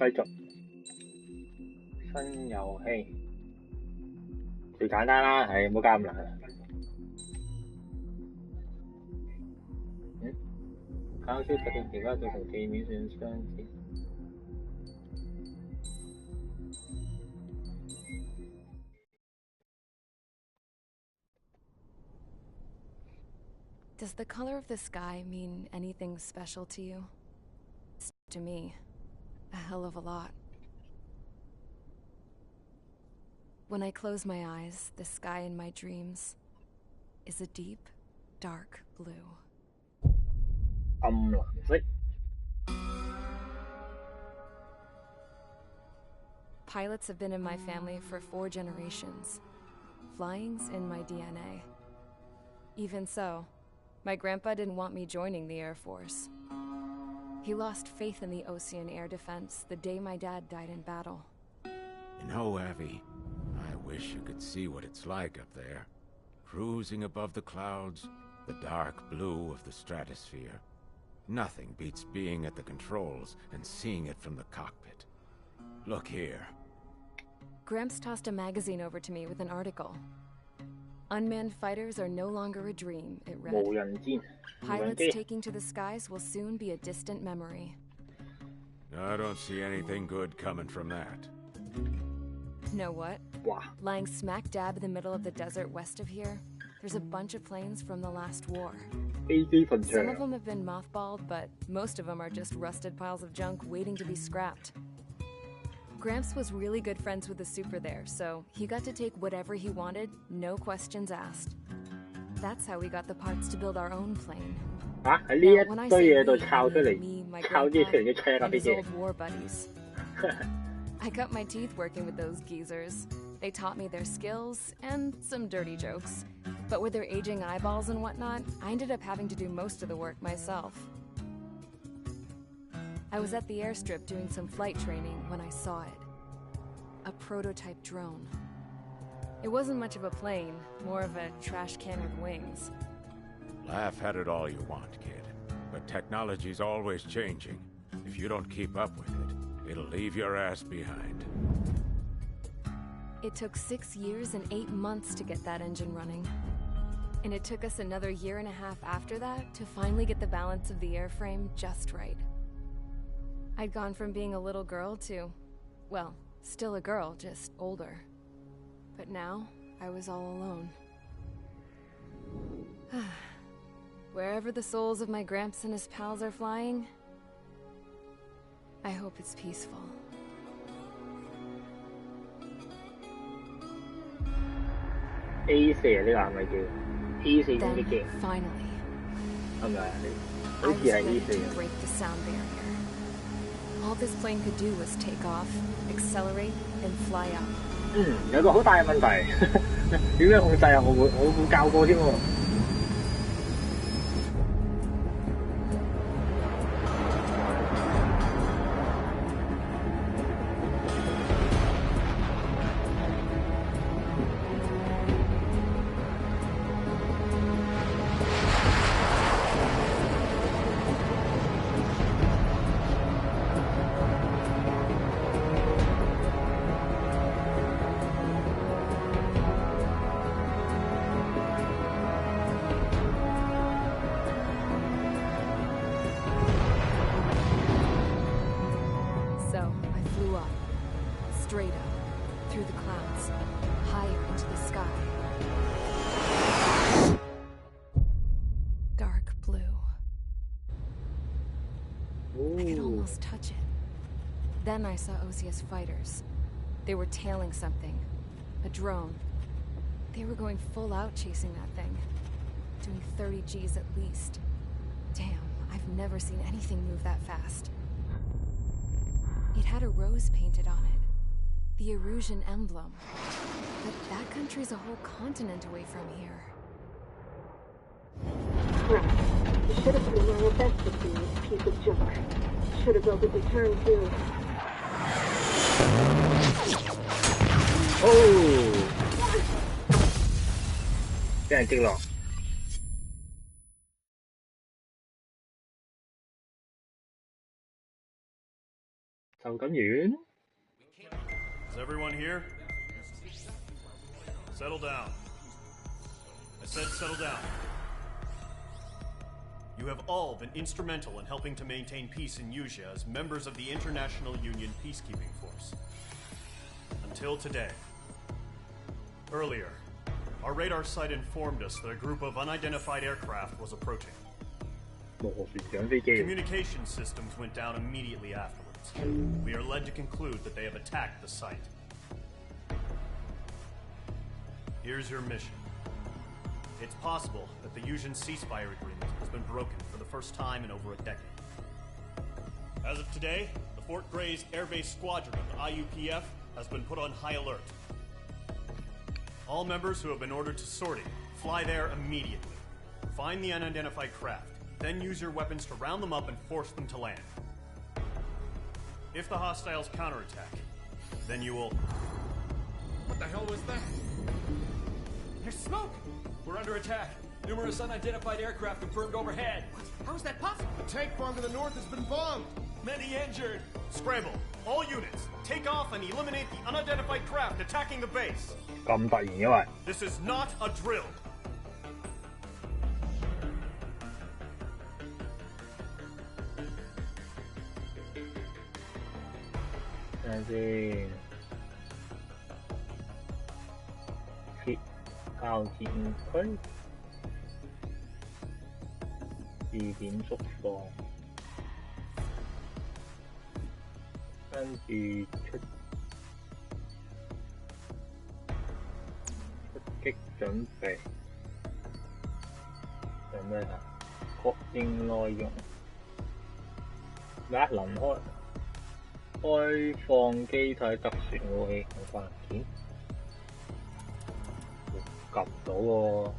繼續新遊戲，最簡單啦，係唔好搞咁難。考試特定情況就同地面上相似。Does the color of the sky mean anything special to you? To me, a hell of a lot. When I close my eyes, the sky in my dreams is a deep, dark blue. 暗藍色。Pilots have been in my family for 4 generations. Flying's in my DNA. Even so, my grandpa didn't want me joining the Air Force. He lost faith in the Ocean Air Defense the day my dad died in battle. You know, Abby, I wish you could see what it's like up there. Cruising above the clouds, the dark blue of the stratosphere. Nothing beats being at the controls and seeing it from the cockpit. Look here. Gramps tossed a magazine over to me with an article. Unmanned fighters are no longer a dream, it read. 無人戰， Pilots taking to the skies will soon be a distant memory. I don't see anything good coming from that. Know what? 哇！ Lying smack dab in the middle of the desert west of here, there's a bunch of planes from the last war. 飛機墳 Some of 場， them have been mothballed, but most of them are just rusted piles of junk waiting to be scrapped. Gramps was really good friends with the super there, so he got to take whatever he wanted, no questions asked. That's how we got the parts to build our own plane. 嚇喺呢一堆嘢度抄出嚟，抄啲出嚟嘅車架 and 啲 his 嘢。 old war buddies. I cut my teeth working with those geezers. They taught me their skills and some dirty jokes. But with their aging eyeballs and whatnot, I ended up having to do most of the work myself. I was at the airstrip doing some flight training when I saw it. A prototype drone. It wasn't much of a plane, more of a trash can with wings. Laugh at it all you want, kid. But technology's always changing. If you don't keep up with it, it'll leave your ass behind. It took 6 years and 8 months to get that engine running. And it took us another 1.5 years after that to finally get the balance of the airframe just right. I'd gone from being a little girl to, well, still a girl, just older. But now, I was all alone. Wherever the souls of my Gramps and his pals are flying, I hope it's peaceful. A4 呢個係咪叫 A4 攻擊機？ Then, finally, 係咪啊？ I 好 was 似係 ready A4 to break the sound barrier. All this plane could do was take off, accelerate, and fly up. 有個好大嘅問題，點樣控制啊？我冇教過添喎。So, I flew up, straight up, through the clouds, higher into the sky. Dark blue. I could almost touch it. Then I saw Osia's fighters. They were tailing something. A drone. They were going full out chasing that thing. Doing 30 Gs at least. Damn, I've never seen anything move that fast. It had a rose painted on it. The Erusian emblem. But that country's a whole continent away from here. Right. You should have been wearing a vest with me, you piece of junk. Should have built a return too. Oh! 俾人擊落。就咁完。Is everyone here? Settle down. I said settle down. You have all been instrumental in helping to maintain peace in Yuzha as members of the International Union Peacekeeping Force. Until today. Earlier, our radar site informed us that a group of unidentified aircraft was approaching. Communication systems went down immediately afterwards. We are led to conclude that they have attacked the site. Here's your mission. It's possible that the Yuzhan ceasefire agreement has been broken for the first time in over a decade. As of today, the Fort Gray's Air Base Squadron of the IUPF has been put on high alert. All members who have been ordered to sortie, fly there immediately. Find the unidentified craft, then use your weapons to round them up and force them to land. If the hostiles counterattack, then you will... What the hell was that? There's smoke! We're under attack. Numerous unidentified aircraft confirmed overhead. What? How is that possible? The tank farm to the north has been bombed. Many injured. Scramble! All units, take off and eliminate the unidentified craft attacking the base. 咁突然因為 This is not a drill. 睇下先，設交戰區2點縮放，跟住出擊準備，有咩啊？確認內容，能開放機體特殊武器同關鍵，及到喎。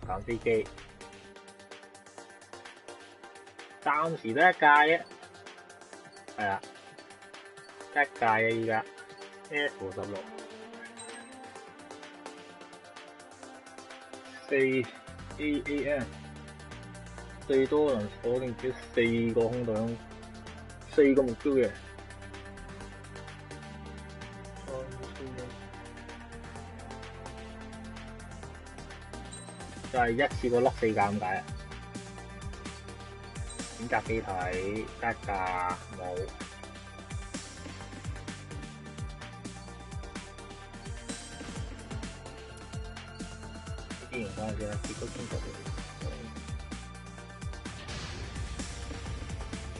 揀飛機，暫時得一架啫，係啦，得一架嘅依家 F16，4 AAM， 最多能鎖定住4個空檔，4個目標嘅。就係一次過甩4架咁解啊！選擇機體得一架冇，之前嗰陣時結果清楚啲。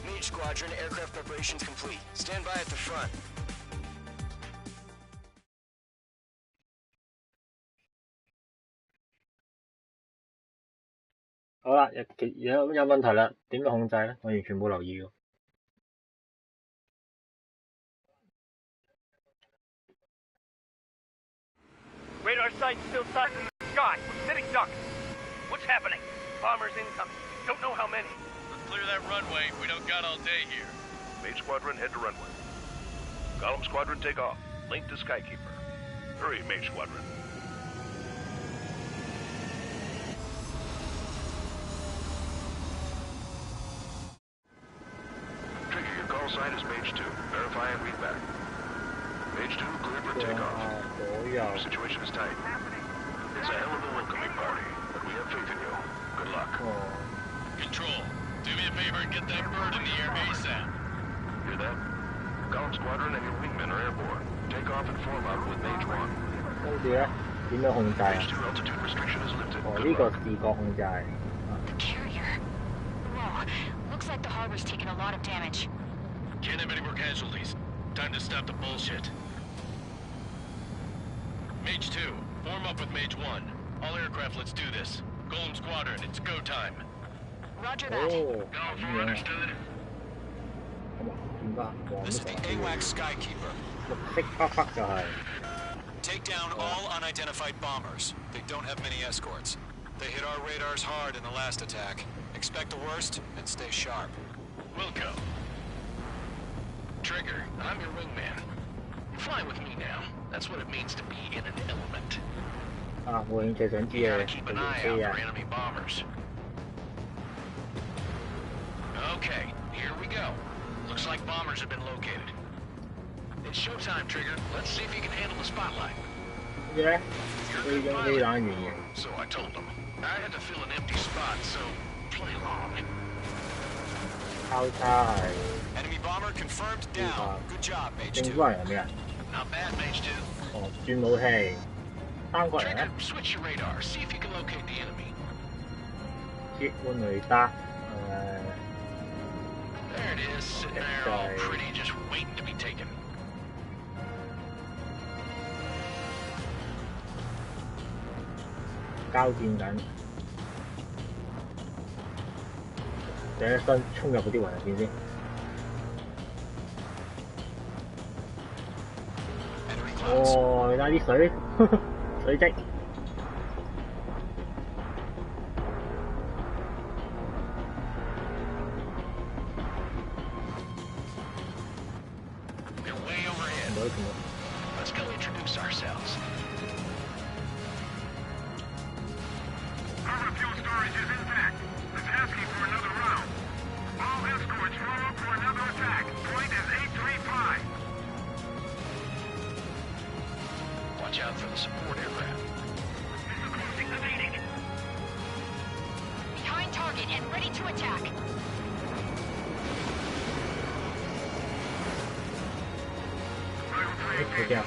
Mage Squadron, aircraft preparations complete. Stand by at the front. 好啦，有問題啦，點樣控制咧？我完全冇留意喎。Radar site still sighted in the sky. We're sitting ducks. What's happening? Bombers incoming. Don't know how many. Let's clear that runway. We don't got all day here. Mage Squadron, head to runway. Column Squadron, take off. Link to Skykeeper. Hurry, Mage Squadron. Trigger, your call sign is Mage 2. Verify and read back. Mage 2, clear for takeoff. Your situation is tight. It's a hell of a welcoming party, but we have faith in you. Good luck. Control, do me a favor and get that bird in the air ASAP. Hear that? Column Squadron and your wingmen are airborne. Take off and form up with Mage 1. 跟住咧，點樣控制啊？ Mage 2 altitude restriction is lifted. 呢個視覺控制。Carrier. Whoa. Looks like the harbor's taken a lot of damage. Can't have any more casualties. Time to stop the bullshit. Mage 2, form up with Mage 1. All aircraft, let's do this. Golem Squadron, it's go time. Roger that. Go for understood. This is the AWACS Skykeeper. 綠色黑黑就係。 Take down all unidentified bombers. They don't have many escorts. They hit our radars hard in the last attack. Expect the worst and stay sharp. Wilco. Trigger, I'm your wingman. Fly with me now. That's what it means to be in an element. 啊，我興趣想知 You 啊， gotta keep an eye out for enemy bombers. Okay, here we we go. Looks like bombers have been located. It's showtime, Trigger. Let's see if you can handle the spotlight. Yeah. So I told them. I had to fill an empty spot, so play along. Outside. Enemy bomber confirmed down. Good job, Mage 2. 正方人係咩啊？ Not bad, Mage 2. 哦，轉武器。三個人咧。 Trigger, switch your radar. See if you can locate the enemy. 切換雷達。There it is, sitting there all pretty, just waiting to be taken. 交戰緊。第一身衝入嗰啲雲入邊先。哦，你睇啲水，水跡。Let's go introduce ourselves. Our fuel storage is intact. It's asking for another round. All escorts roll up for another attack. Point is 835. Watch out for the support aircraft. Behind target and ready to attack. Good job.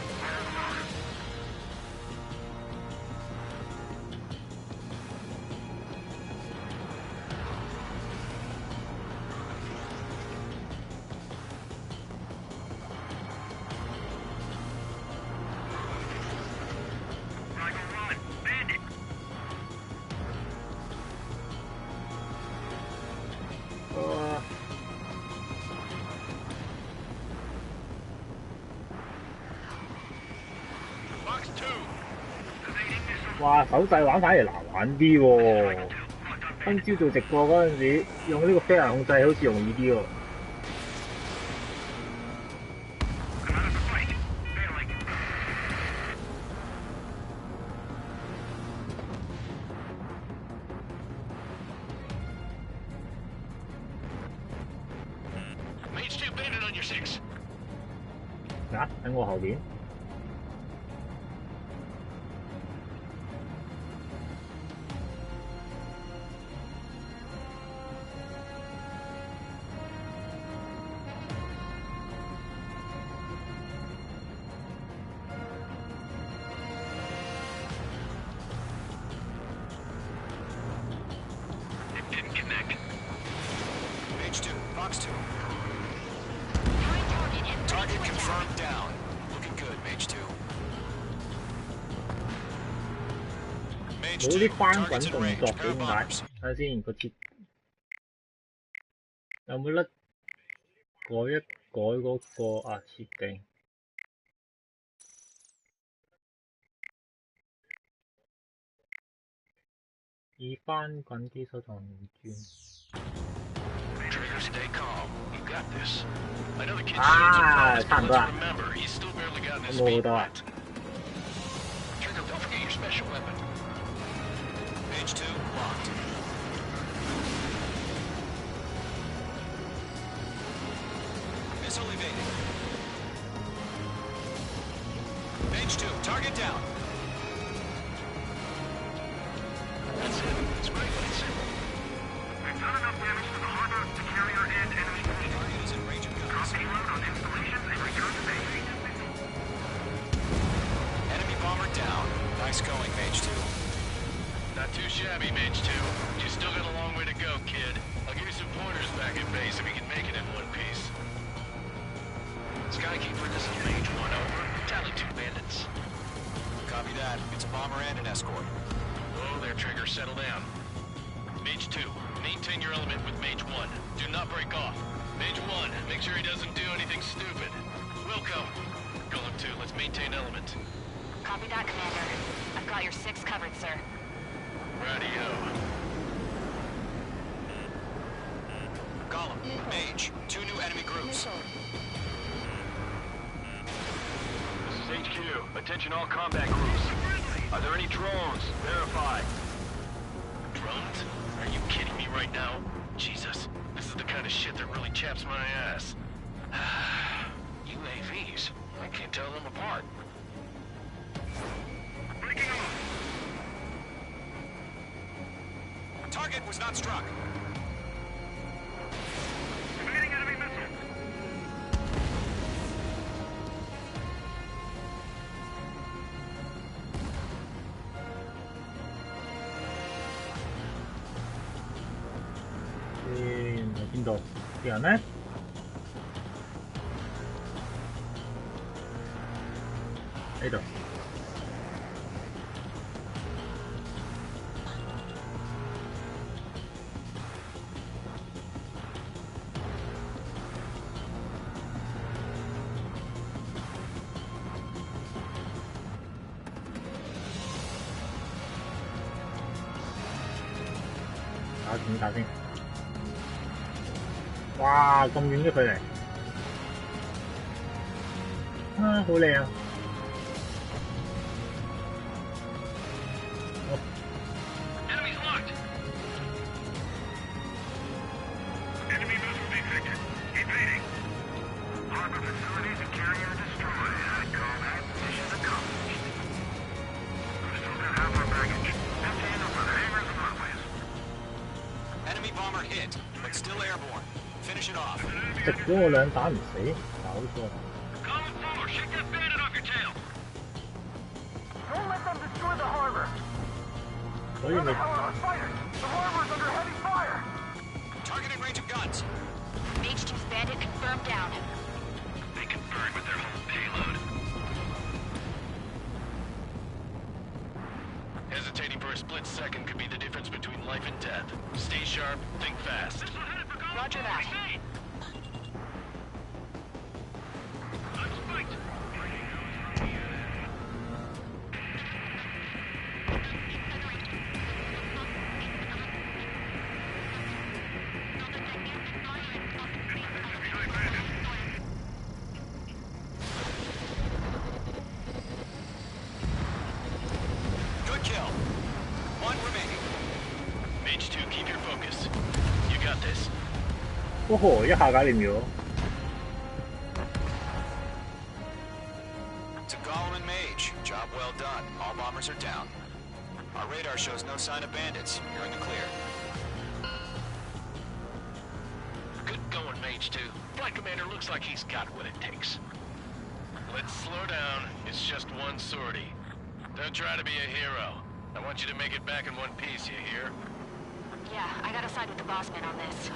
Box 2. 哇！手掣玩反而難玩啲喎。今朝做直播嗰陣時，用呢個飛行控制好似容易啲喎。Mage 2, bandit on your 6. 啊！喺我後邊。Mage 2, Box 2. Target confirmed down. Looking good, Mage 2. Mage 冇 2, 啲翻滾 targets 動 in 作 range. 嘅 Pair 點 of 解？ bombers. 睇下先個設有冇得改一改嗰個設定？以翻滾機手同轉。Trigger, stay calm. You got this. I know the kid's差唔多啦。 remember, he's still barely gotten his 冇好 feet 多啊。 wet. Trigger, don't forget your special weapon. Mage 2, locked. Missile evading. Mage 2, target down. That's it. It's great, but it's simple. We've done enough damage to the harbor, the carrier, and enemy fleet. Target is in range of guns. Drop payload on installations and return to base. Enemy bomber down. Nice going, Mage 2. Not too shabby, Mage 2. You still got a long way to go, kid. I'll give you some pointers back at base if you can make it in one piece. Skykeeper, this is Mage 1 over. Tally 2 bandits. Copy that. It's a bomber and an escort. Oh, there, Trigger. Settle down. Mage 2, maintain your element with Mage 1. Do not break off. Mage 1, make sure he doesn't do anything stupid. Wilco. Golem 2, let's maintain element. Copy that, Commander. I've got your 6 covered, sir. Radio. Golem, Mage, 2 new enemy groups. This is HQ. Attention all combat groups. Are there any drones? Verify. Drones? Are you kidding me right now? Jesus, this is the kind of shit that really chaps my ass. UAVs. I can't tell them apart. Breaking off. Target was not struck. Evading enemy missile.邊度？啲人咧？呢度。打先。哇！咁遠嘅距離，啊，好靚啊！Enemies locked. Enemy missile detected. Evading. Harbor facilities and carrier destroyed. Combat mission accomplished. We still got half our baggage. Emptying over the hangars and runways. Enemy bomber hit, but still airborne. Finish it off. 食咗我兩打唔死，搞錯。Column 4, shake that bandit off your tail. Don't let them destroy the harbor. 所以咪 The harbor's under heavy fire. Targeting range of guns. Mage 2's bandit confirmed down. They can burn with their whole payload. Hesitating for a split second could be the difference between life and death. Stay sharp, think fast. Roger that. Good kill. One remaining. Mage 2, keep your focus. You got this. 哦吼，一下搞掂咗。To Golem and Mage, job well done. All bombers are down. Our radar shows no sign of bandits. You're in the clear. Good going, Mage 2. Flight Commander looks like he's got what it takes. Let's slow down. It's just one sortie. Don't try to be a hero. I want you to make it back in one piece, you hear? Yeah, I gotta side with the boss man on this.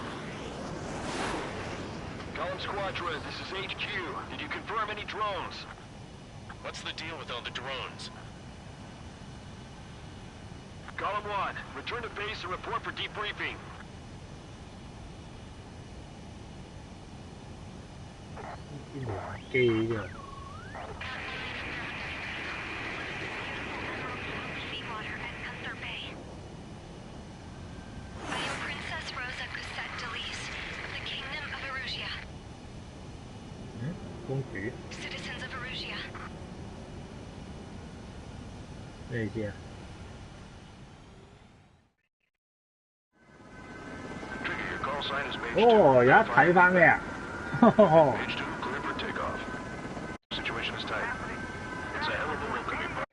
Column Squadron, this is HQ. Did you confirm any drones? What's the deal with all the drones? Column 1, return to base and report for debriefing. Seawater at Gunther Bay. I am Princess Rosa Gusette Delise of the Kingdom of Erusia. 公主 Citizens of Erusia. 咩意思啊？ Trigger, your call sign is Mage 2. 哦，有得睇翻咩啊？ Mage 2, clear for takeoff. Situation is tight. It's a hell of a welcoming party.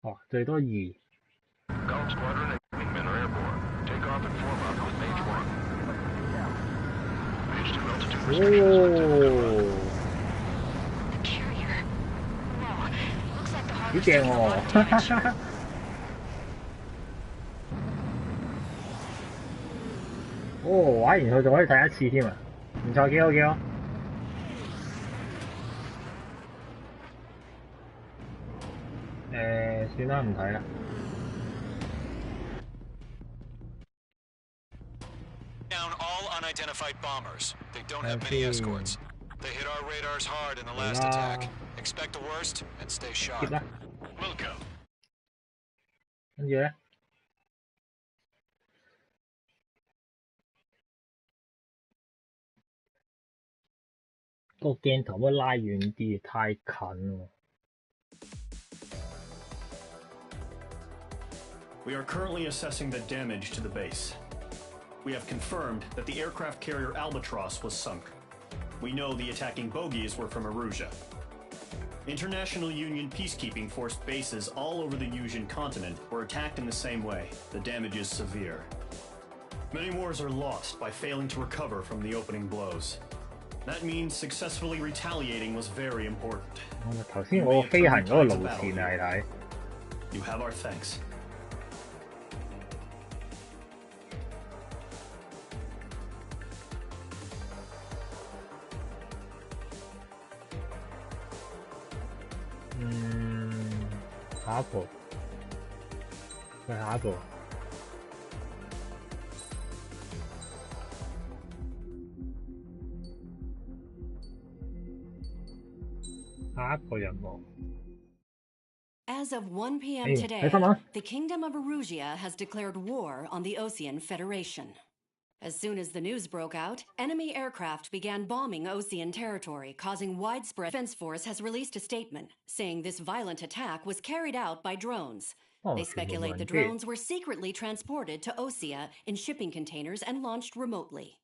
哦，最多2。 Column Squadron and wingmen are airborne. Take off and form up with Mage 1. Mage 2 altitude restrictions. 幾正喎！哦，玩完佢仲可以睇一次添啊！唔錯，幾好幾好。算啦，唔睇啦。 Down all unidentified bombers. They don't have many escorts. They hit our radars hard in the last attack. Expect the worst and stay sharp. Wilco. 跟住咧，個鏡頭可以拉遠啲，太近喎。 We are currently assessing the damage to the base. we have confirmed that the aircraft carrier Albatross was sunk. We know the attacking bogies were from Erusia. International Union peacekeeping force bases all over the Yusian continent were attacked in the same way. The damage is severe. Many wars are lost by failing to recover from the opening blows. That means successfully retaliating was very important. 頭先我飛行嗰個路線啊，你睇。You have our thanks. Apple. 下一步，係下一步。下一個任務。As of 1 p.m. today, the Kingdom of Erusia has declared war on the Osean Federation. As soon as the news broke out, enemy aircraft began bombing Osean territory, causing widespread. Defense Force has released a statement saying this violent attack was carried out by drones. They speculate the drones were secretly transported to Osea in shipping containers and launched remotely.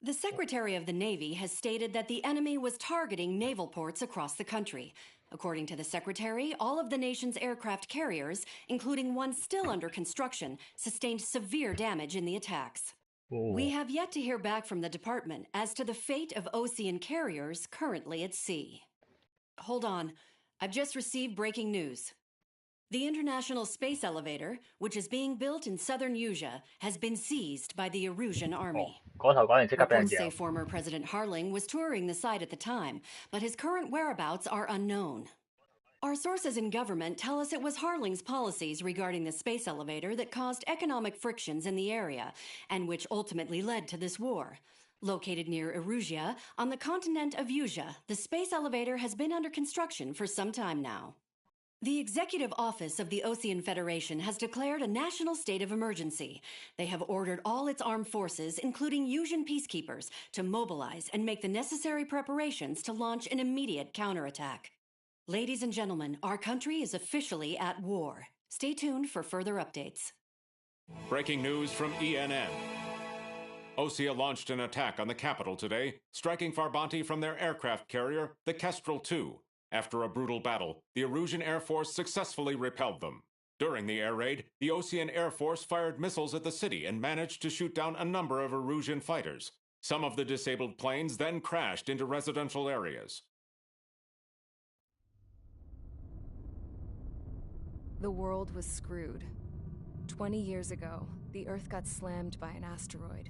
The Secretary of the Navy has stated that the enemy was targeting naval ports across the country. According to the Secretary, all of the nation's aircraft carriers, including one still under construction, sustained severe damage in the attacks. We have yet to hear back from the department as to the fate of Osean carriers currently at sea. Hold on. I've just received breaking news. The International Space Elevator, which is being built in southern Yusia, has been seized by the Erusian army. Reports say former President Harling was touring the site at the time, but his current whereabouts are unknown. Our sources in government tell us it was Harling's policies regarding the space elevator that caused economic frictions in the area, and which ultimately led to this war. Located near Erusia, on the continent of Yusia, the space elevator has been under construction for some time now. The Executive Office of the Osean Federation has declared a national state of emergency. They have ordered all its armed forces, including Yusian peacekeepers, to mobilize and make the necessary preparations to launch an immediate counterattack. Ladies and gentlemen, our country is officially at war. Stay tuned for further updates. Breaking news from ENN. Osea launched an attack on the capital today, striking Farbanti from their aircraft carrier, the Kestrel II. After a brutal battle, the Erusian Air Force successfully repelled them. During the air raid, the Osean Air Force fired missiles at the city and managed to shoot down a number of Erusian fighters. Some of the disabled planes then crashed into residential areas. The world was screwed. 20 years ago, the Earth got slammed by an asteroid.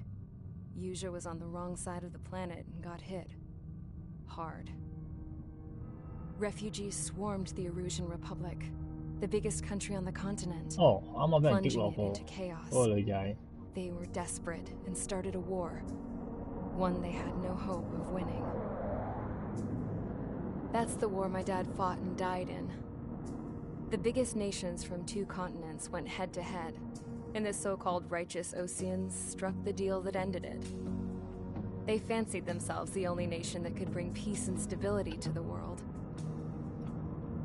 Yusia was on the wrong side of the planet and got hit. Hard. Refugees swarmed the Erusian Republic, the biggest country on the continent, plunging it into chaos. They were desperate and started a war, one they had no hope of winning. That's the war my dad fought and died in. The biggest nations from 2 continents went head-to-head, and the so-called righteous Oseans struck the deal that ended it. They fancied themselves the only nation that could bring peace and stability to the world.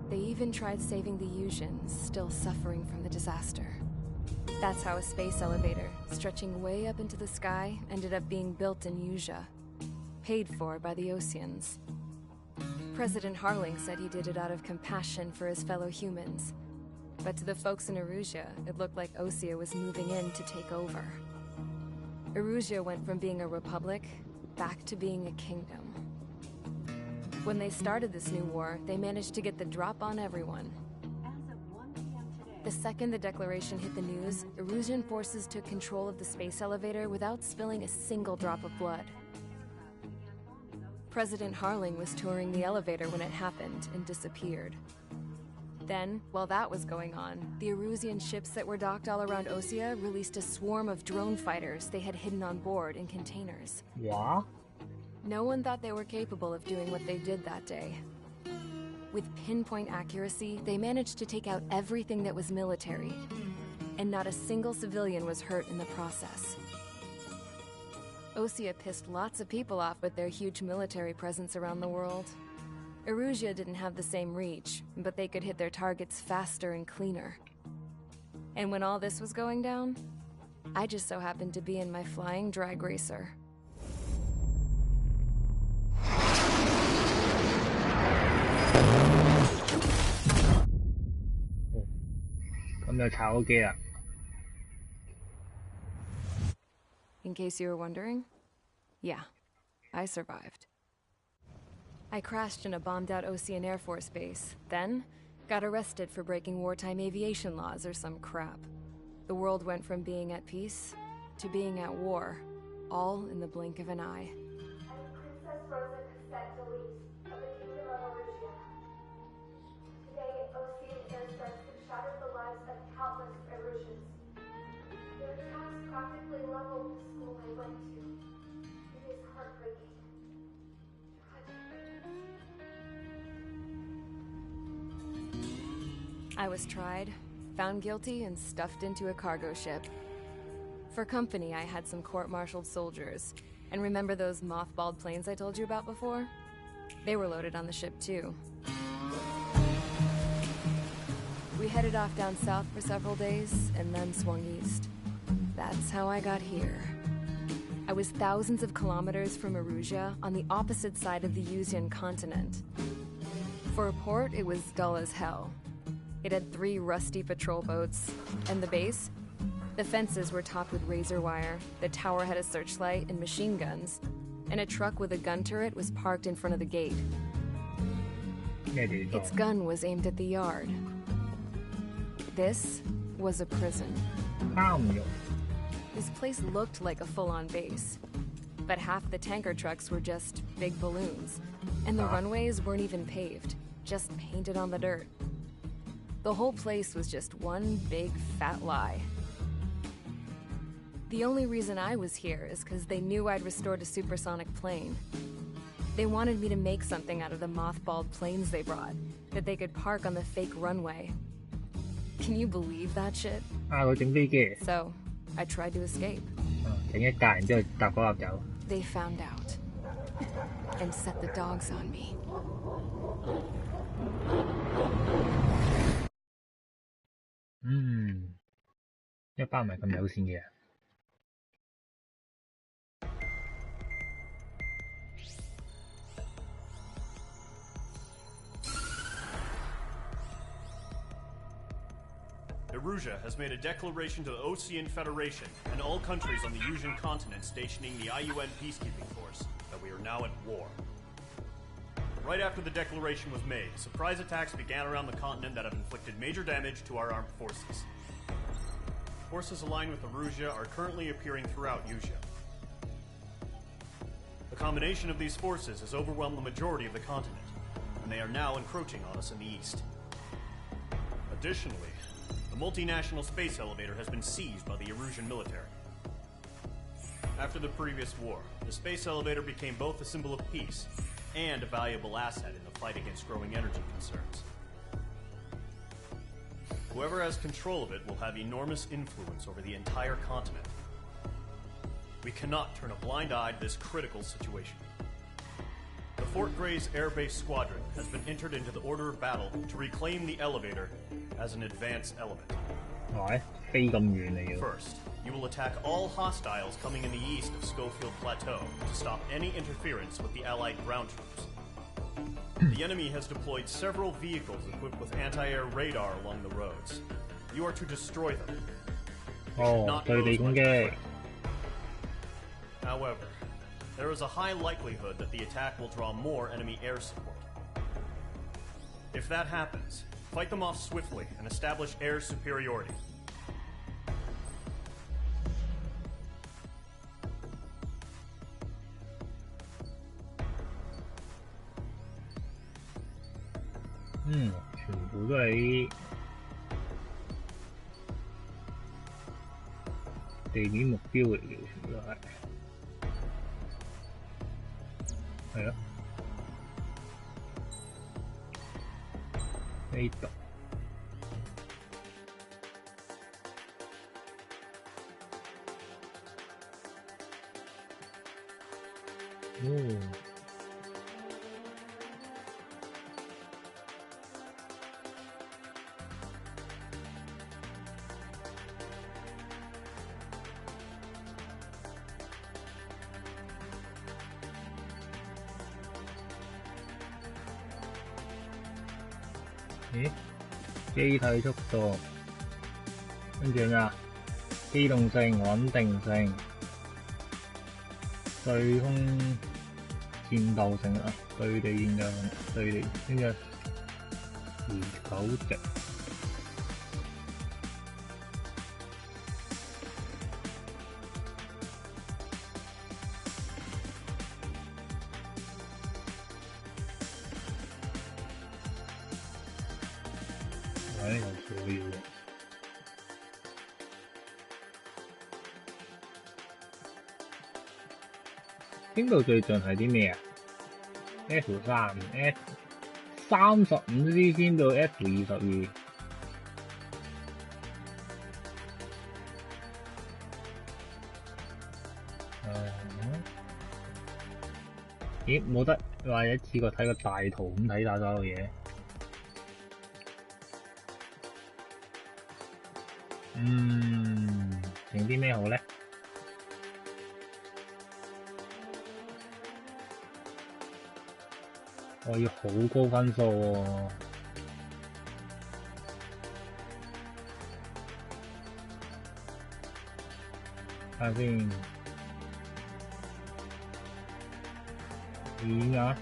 They even tried saving the Yusians, still suffering from the disaster. That's how a space elevator, stretching way up into the sky, ended up being built in Yusia, paid for by the Oseans. President Harling said he did it out of compassion for his fellow humans. But to the folks in Erusia, it looked like Osea was moving in to take over. Erusia went from being a republic back to being a kingdom. When they started this new war, they managed to get the drop on everyone. The second the declaration hit the news, Erusian forces took control of the space elevator without spilling a single drop of blood. President Harling was touring the elevator when it happened and disappeared. Then, while that was going on, the Erusian ships that were docked all around Osea released a swarm of drone fighters they had hidden on board in containers. Yeah? No one thought they were capable of doing what they did that day. With pinpoint accuracy, they managed to take out everything that was military, and not a single civilian was hurt in the process. Osea pissed lots of people off with their huge military presence around the world. Erusia didn't have the same reach, but they could hit their targets faster and cleaner. And when all this was going down, I just so happened to be in my flying drag racer. 咁就炒機啦。In case you were wondering, yeah, I survived. I crashed in a bombed-out Ocean Air Force base, then got arrested for breaking wartime aviation laws or some crap. The world went from being at peace to being at war, all in the blink of an eye. Princess Rosa Cassette of the Kingdom of Erusia. Today, Ocean airstrikes have shattered the lives of countless Erusians. Their attacks practically leveled the school I went to. It is heartbreaking. I was tried, found guilty, and stuffed into a cargo ship. For company, I had some court-martialed soldiers. And remember those mothballed planes I told you about before? They were loaded on the ship, too. We headed off down south for several days, and then swung east. That's how I got here. I was thousands of kilometers from Erusia, on the opposite side of the Yuzian continent. For a port, it was dull as hell. It had 3 rusty patrol boats, and the base? The fences were topped with razor wire, the tower had a searchlight and machine guns, and a truck with a gun turret was parked in front of the gate. Its gun was aimed at the yard. This was a prison. This place looked like a full-on base, but half the tanker trucks were just big balloons, and the runways weren't even paved, just painted on the dirt. The whole place was just one big fat lie. The only reason I was here is because they knew I'd restored a supersonic plane. They wanted me to make something out of the mothballed planes they brought, that they could park on the fake runway. Can you believe that shit? So, I tried to escape. They found out and set the dogs on me. 一班唔係咁友善嘅。Erusia has made a declaration to the Ocean Federation and all countries on the Yuzian continent stationing the IUN peacekeeping force that we are now at war. Right after the declaration was made, surprise attacks began around the continent that have inflicted major damage to our armed forces. Forces aligned with Erusia are currently appearing throughout Yusia. The combination of these forces has overwhelmed the majority of the continent, and they are now encroaching on us in the east. Additionally, the multinational space elevator has been seized by the Erusian military. After the previous war, the space elevator became both a symbol of peace and a valuable asset in the fight against growing energy concerns. Whoever has control of it will have enormous influence over the entire continent. We cannot turn a blind eye to this critical situation. The Fort Gray's Air Base Squadron has been entered into the order of battle to reclaim the elevator as an advanced element. First, you will attack all hostiles coming in the east of Schofield Plateau to stop any interference with the Allied ground troops. The enemy has deployed several vehicles equipped with anti-air radar along the roads. You are to destroy them. You should not pose much threat. However, there is a high likelihood that the attack will draw more enemy air support. If that happens, fight them off swiftly and establish air superiority. 咦？機體速度，跟住咩啊？機動性、穩定性、對空戰鬥性啊，對地戰鬥性、對地跟住持久值。有需要喎。邊度最盡係啲咩啊 ？F3、F35 先到 F22。咦？冇得話一次過睇個大圖咁睇晒所有嘢。整啲咩好咧？我要好高分數喎。睇下先。點啊？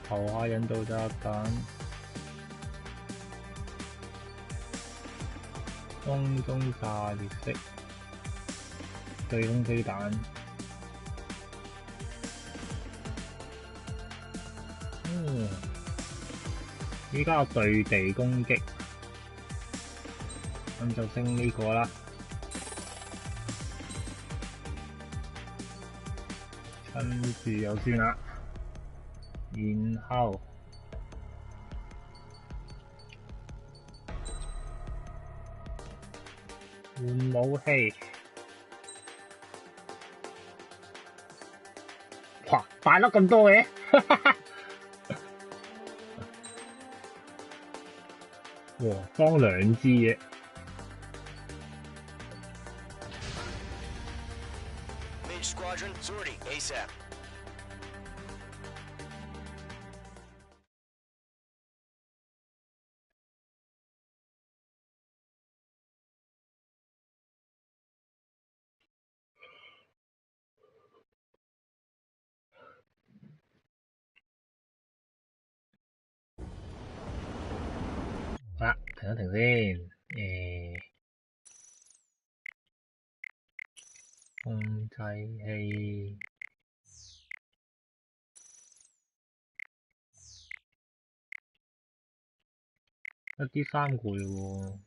投下引導炸彈。空中炸裂式對空飛彈，依家有對地攻擊，咁就升呢個啦。跟住就算啦，然後。換武器，哇！大粒咁多嘅，哇！裝2支嘅。Mage Squadron, sortie ASAP. 好啦，停一停先。控制器，一啲3個嘞喎。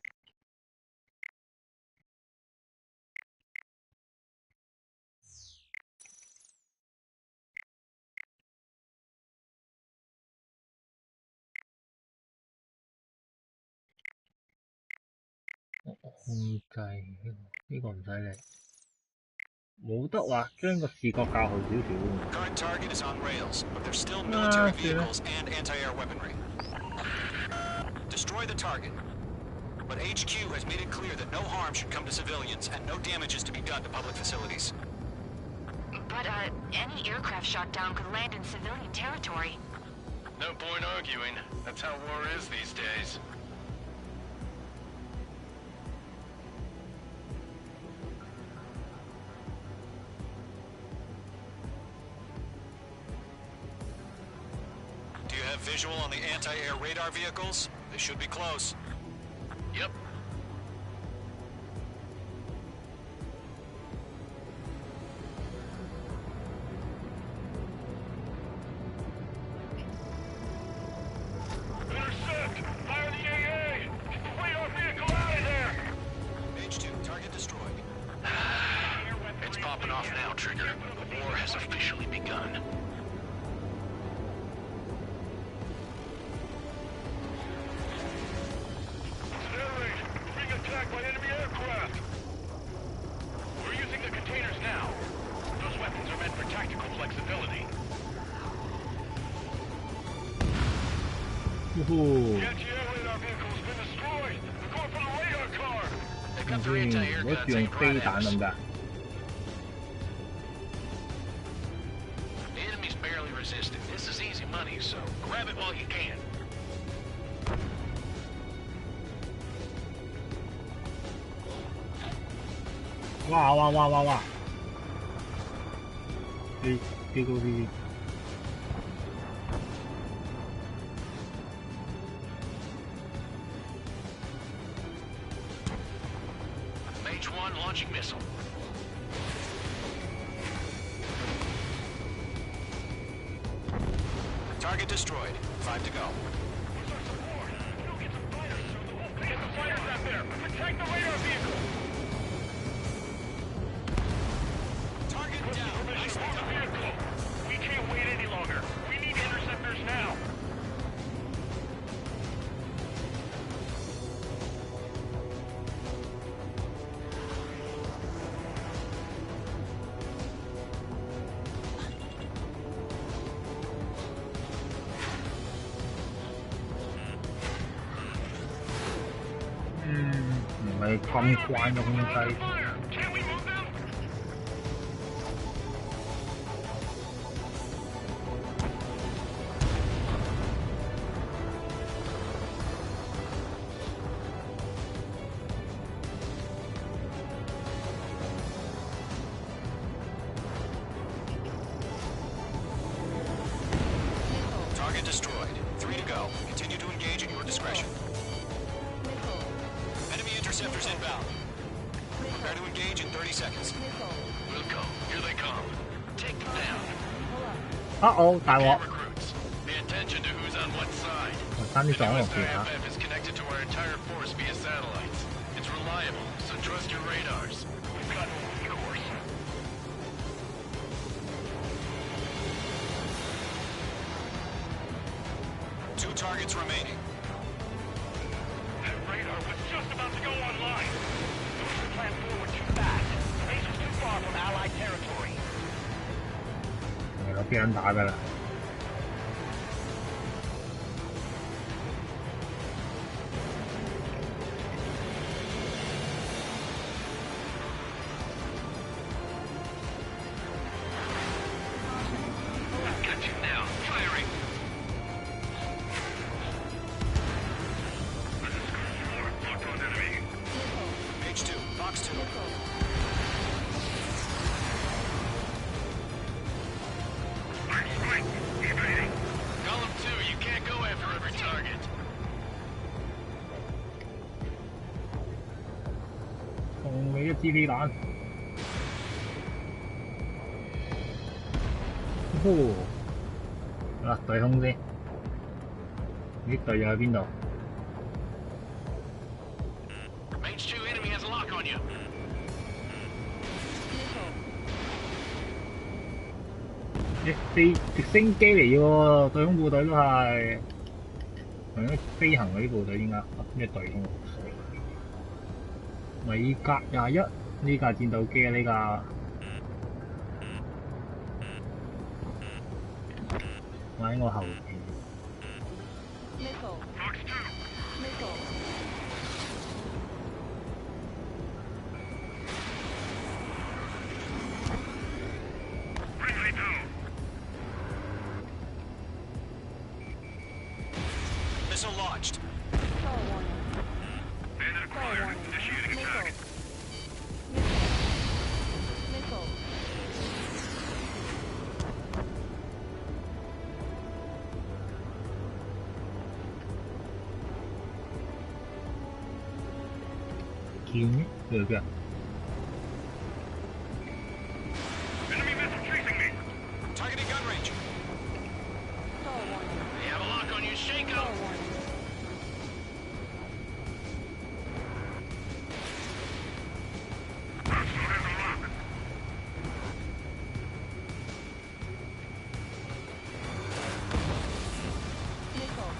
控制呢個唔使理，冇得話將個視覺較好少少。Current target is on rails, but there's still military vehicles and anti-air weaponry. Destroy the target, but HQ has made it clear that no harm should come to civilians and no damage is to be done to public facilities. But, any aircraft shot down could land in civilian territory. No point arguing. That's how war is these days. Do you have visual on the anti-air radar vehicles? They should be close. Yep. Intercept! Fire the AA! Get the radar vehicle out of there! H2, target destroyed. It's popping off now, Trigger. The war has officially begun. Attacked by enemy aircraft! We're using the containers now. Those weapons are meant for tactical flexibility. The anti-air radar vehicle has been destroyed! They're going for the radar car! They've got their anti-air guns aimed right at us. The enemy's barely resisting. This is easy money, so grab it while you can. 哇哇哇哇哇！幾高啲。Mage 1 launching missile. Target destroyed. 5 to go. Get the fighters out there! Protect the radar vehicle! Target down. Nice the vehicle! We can't wait any longer. We need interceptors now.唔係咁慣嘅控制。Target destroyed. 3 to go. Continue to engage at your discretion. Enemy interceptors inbound. Prepare to engage in 30 seconds. Wilco, here they come. Take them down. Uh-oh, 大鑊！ Recruits, pay attention to who's on what side. 爭啲撞落 The 去啊！ IFF is connected to our entire force via satellites. It's reliable, so trust your radars. We've got no course. Two targets remaining. That radar was just about to go online. Those plan forward too fast. Base is too far from Allied territory. 有啲人打㗎啦。Got you now. Firing. Page 2, Box 2. Column 2, you can't go after every target. 送你一支飛彈。呼！好啦，對空先。啲隊友喺邊度？ Mage 2 enemy has a lock on you. 直升機嚟嘅喎，對空部隊都係。係啲飛行嗰啲部隊點解？咩對空？米格21呢架戰鬥機啊，呢架。我喺我後邊。Missile launched. Initiating attack. Kim được kìa. Enemy missile chasing me. Targeting gun range. They have a lock on you. Shake them.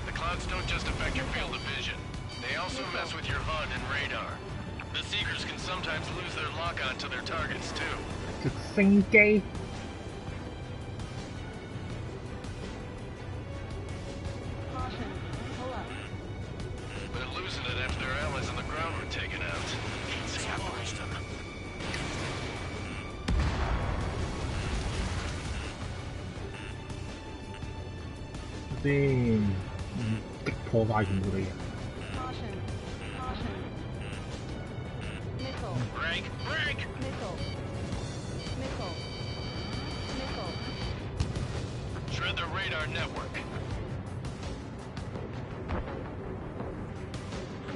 The clouds don't just affect your field of vision. They also mess with your HUD and radar. The Seekers can sometimes lose their lock-on to their targets, too. 直升機。They're losing it after their allies on the ground were taken out. Sabotaged them. 先擊破晒全部嘅人。Break! Break! Missile. Missile. Missile. Shred the radar network.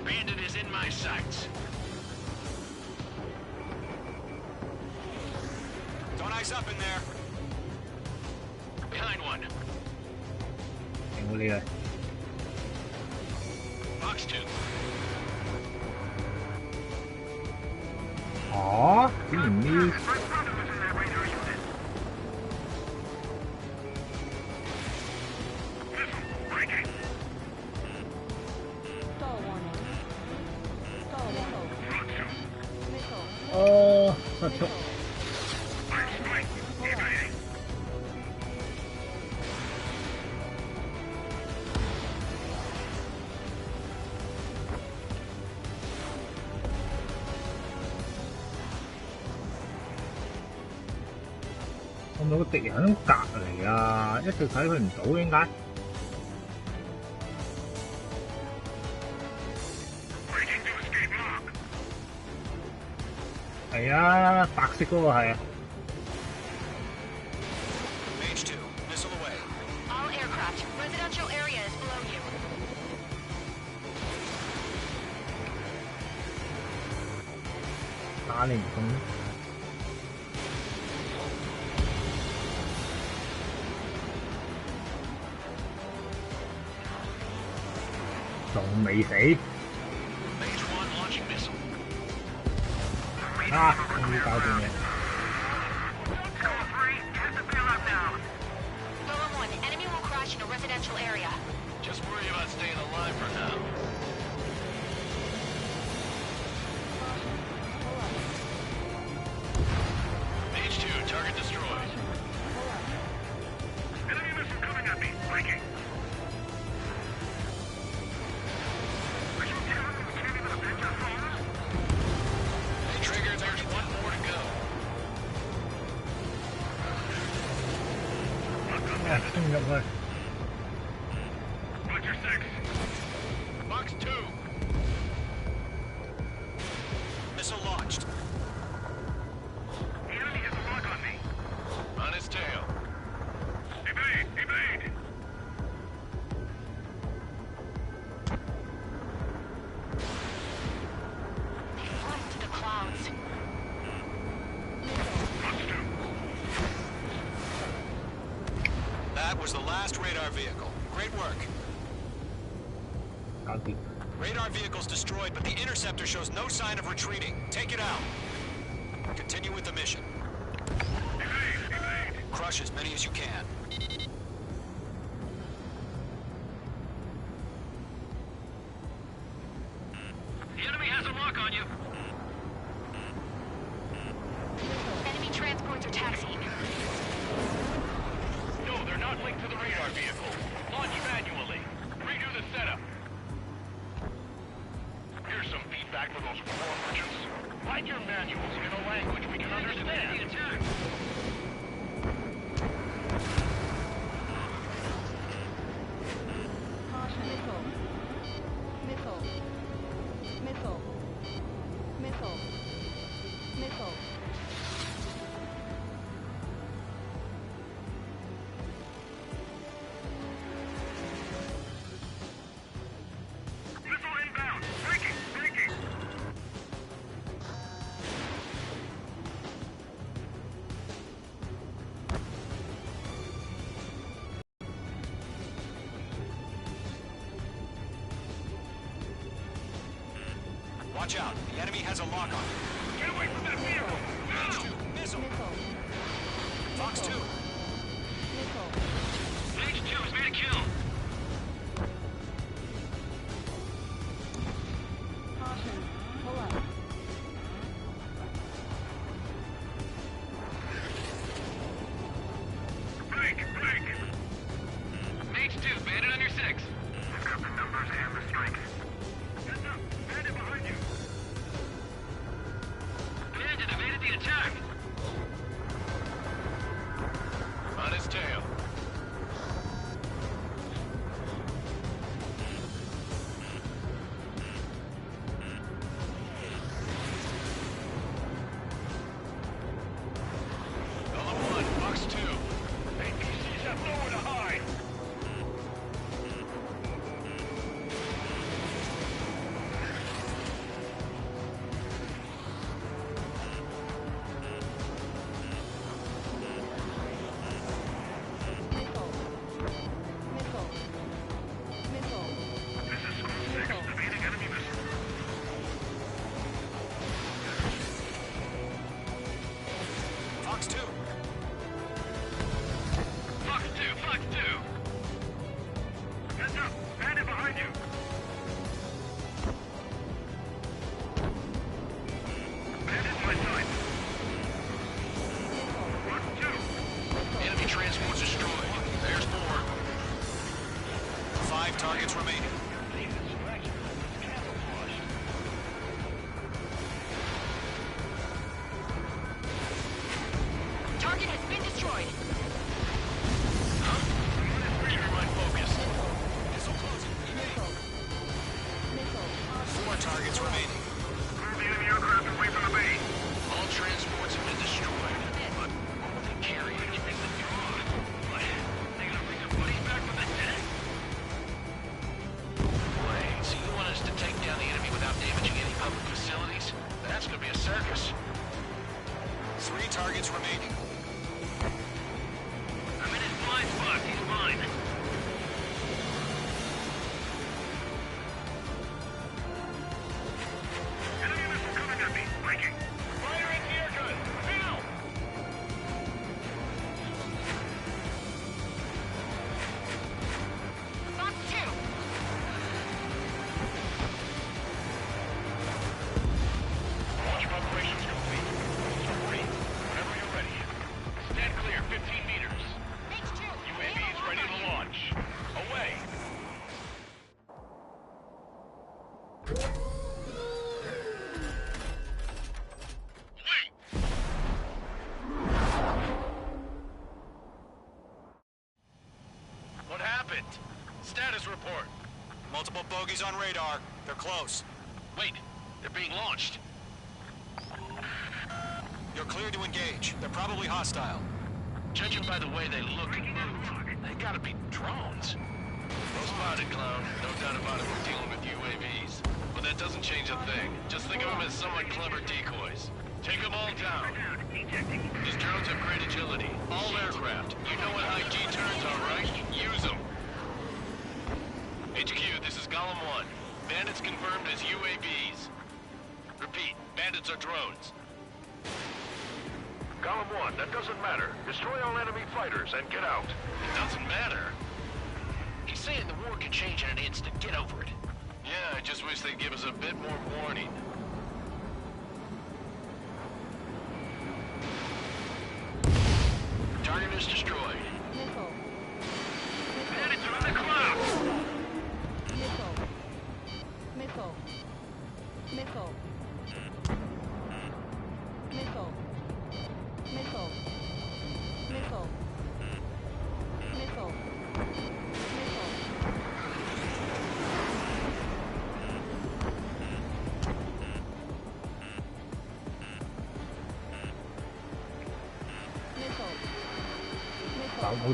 Bandit is in my sights. Don't ice up in there. Behind one. Box 2. 嚇？竟然呢？哦，失速。係咪個敵人喺隔離啊？一直睇佢唔到，點解？係啊，白色嗰個係啊。Mage 2, missile away. All aircraft, residential area is below you. 打你唔中。仲未死。啊！終於搞掂嘅。Golem 1, enemy will crash in a residential area. Just worry about staying alive for now. Mage 2, target destroyed. Enemy missile coming at me. Breaking. Trigger, there's one more to go. Roger 6. Box 2. Missile launched. The enemy has a lock on me. On his tail. Evade! Evade! They fly into the clouds. That was the last radar vehicle. Great work. Copy. Radar vehicle's destroyed, but the interceptor shows no sign of retreating. Take it out. Continue with the mission. Crush as many as you can. The enemy has a lock on you. Enemy transports are taxiing. No, they're not linked to the radar vehicle. Launch manually. Redo the setup. Here's some feedback for those war merchants. Write your manuals in a language we can understand. The attack. Missile. Missile. Missile. Missile. Missile. Missile inbound. Breaking! Breaking! Watch out. The enemy has a lock on. Get away from that vehicle! Mage 2, missile. Fox 2. Mage 2 has made a kill. Caution. Pull up. Break! Break! Mage 2, bandit on your 6. I've got the numbers and the strength. Heads up! Bandit behind you! Bandit evaded the attack. behind you. Bandits my side. 1, 2. Enemy transports destroyed. There's 4. 5 targets remaining. Target has been destroyed. Keep your mind focused. Missile closing. 4 targets remaining. Move the enemy aircraft away from the base. All transports have been destroyed. But what will they carry? What? They gonna bring their buddies back from the dead? Wait, so you want us to take down the enemy without damaging any public facilities? That's gonna be a circus. 3 targets remaining. I'm in his blind spot. He's mine. Enemy missile coming at me. Breaking. Fire anti-air gun. Now! Fox 2. Launch preparations complete. Three. Whenever you're ready. Stand clear. 15 meters. H2. UAVs ready to launch. Away. Wait! What happened? Status report. Multiple bogies on radar. They're close. Wait, they're being launched. You're clear to engage. They're probably hostile. Judging by the way they look and move, they gotta be drones. Well spotted, clown. No doubt about it, we're dealing with UAVs. But that doesn't change a thing. Just think of them as somewhat clever decoys. Take them all down. These drones have great agility. All aircraft. You know what high G turns are, right? Use them. HQ, this is Golem 1. Bandits confirmed as UAVs. Repeat, bandits are drones. Golem 1, that doesn't matter. Destroy all enemy fighters and get out. It doesn't matter. He's saying the war could change in an instant. Get over it. Yeah, I just wish they'd give us a bit more warning. Target is destroyed. Bandits are in the clouds!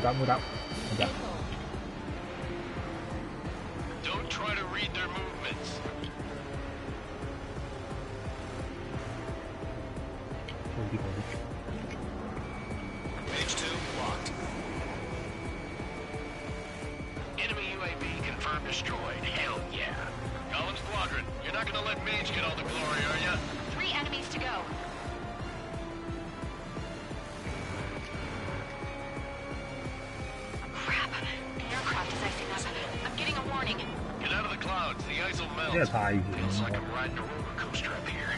冇走。 Don't try to read their movements. H2 locked. Enemy UAV confirmed destroyed. Hell yeah. Golem Squadron, you're not gonna let Mage get all the glory, are ya? 3 enemies to go. Crap. The aircraft is icing up. I'm getting a warning. Get out of the clouds. The ice will melt. 呢個太遠 Feels like 啦 I'm riding a roller coaster up here.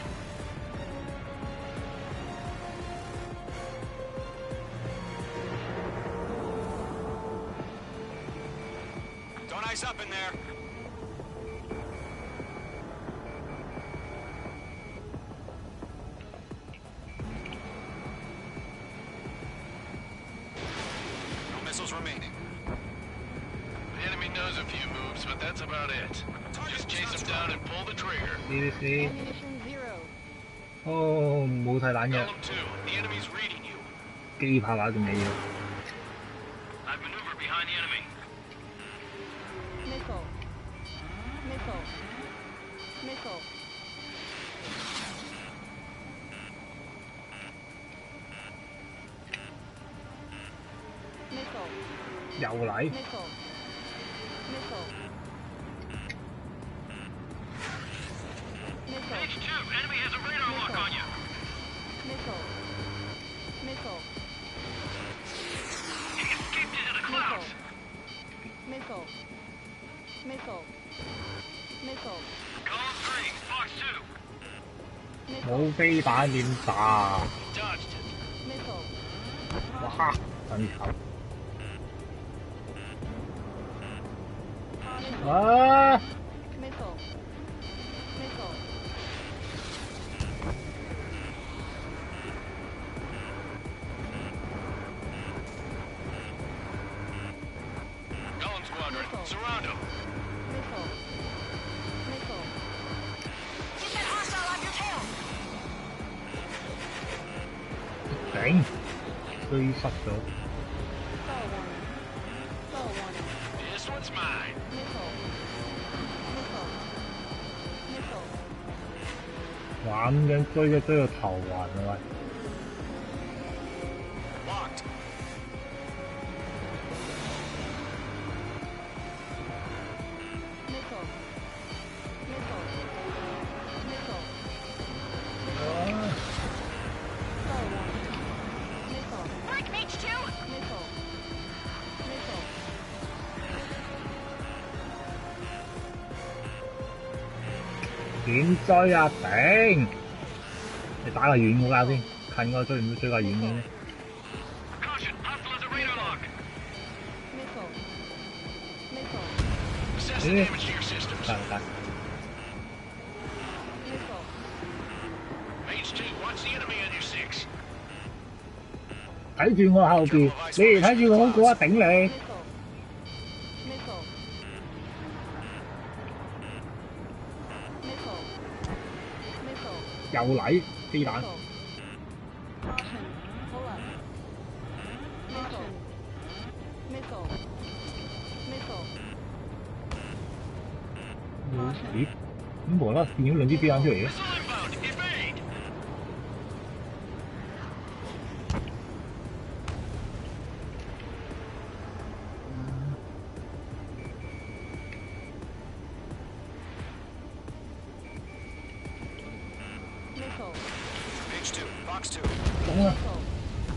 Don't ice up in there. No missiles remaining. The enemy knows a few moves, but that's about it. Just chase them down and pull the trigger. 呢啲哦冇睇彈藥， Golem 2, the enemy's reading you. 機炮打中你要。 I've maneuvered behind the enemy. Missile. 又嚟。 H2, enemy has a radar lock on you. He escaped into the clouds. 冇飛彈點打？哇！真頭！啊！Surround him. Get that hostile off your tail. 頂，追失咗。This one's mine. 哇！咁樣追到頭暈啊喂！ Locked. Break Mage 2. 點追啊？頂！你打個遠嗰架先，近嗰個追唔到追個遠嘅。Caution, hostile has a radar lock. Assess the damage to your systems. 得。 Mage 2, watch the enemy on your 6. 睇住我後邊，你哋睇住我嗰個啊！頂你！又嚟飛彈。咦？咁無啦啦變咗兩支飛彈出嚟嘅？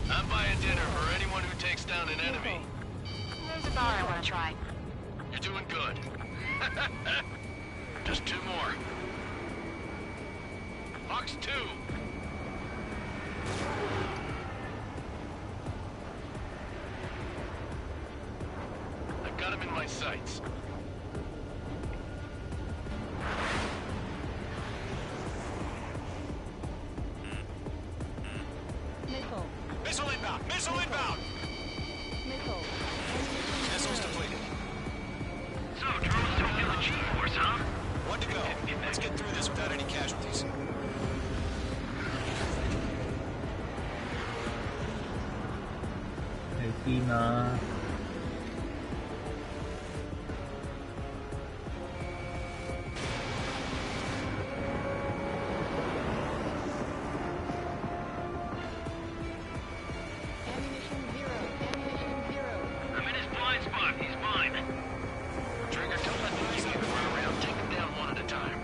I'm buying dinner for anyone who takes down an enemy. There's a bar I want to try. You're doing good. Just 2 more. Box 2. I've got him in my sights. Missile inbound! Missile inbound! Missiles depleted. So, drones don't feel the G-force, huh? 1 to go. Let's get through this without any casualties. Hey, Tina. I'm in his blind spot. He's mine. Trigger, don't let the easy run around. Take them down one at a time.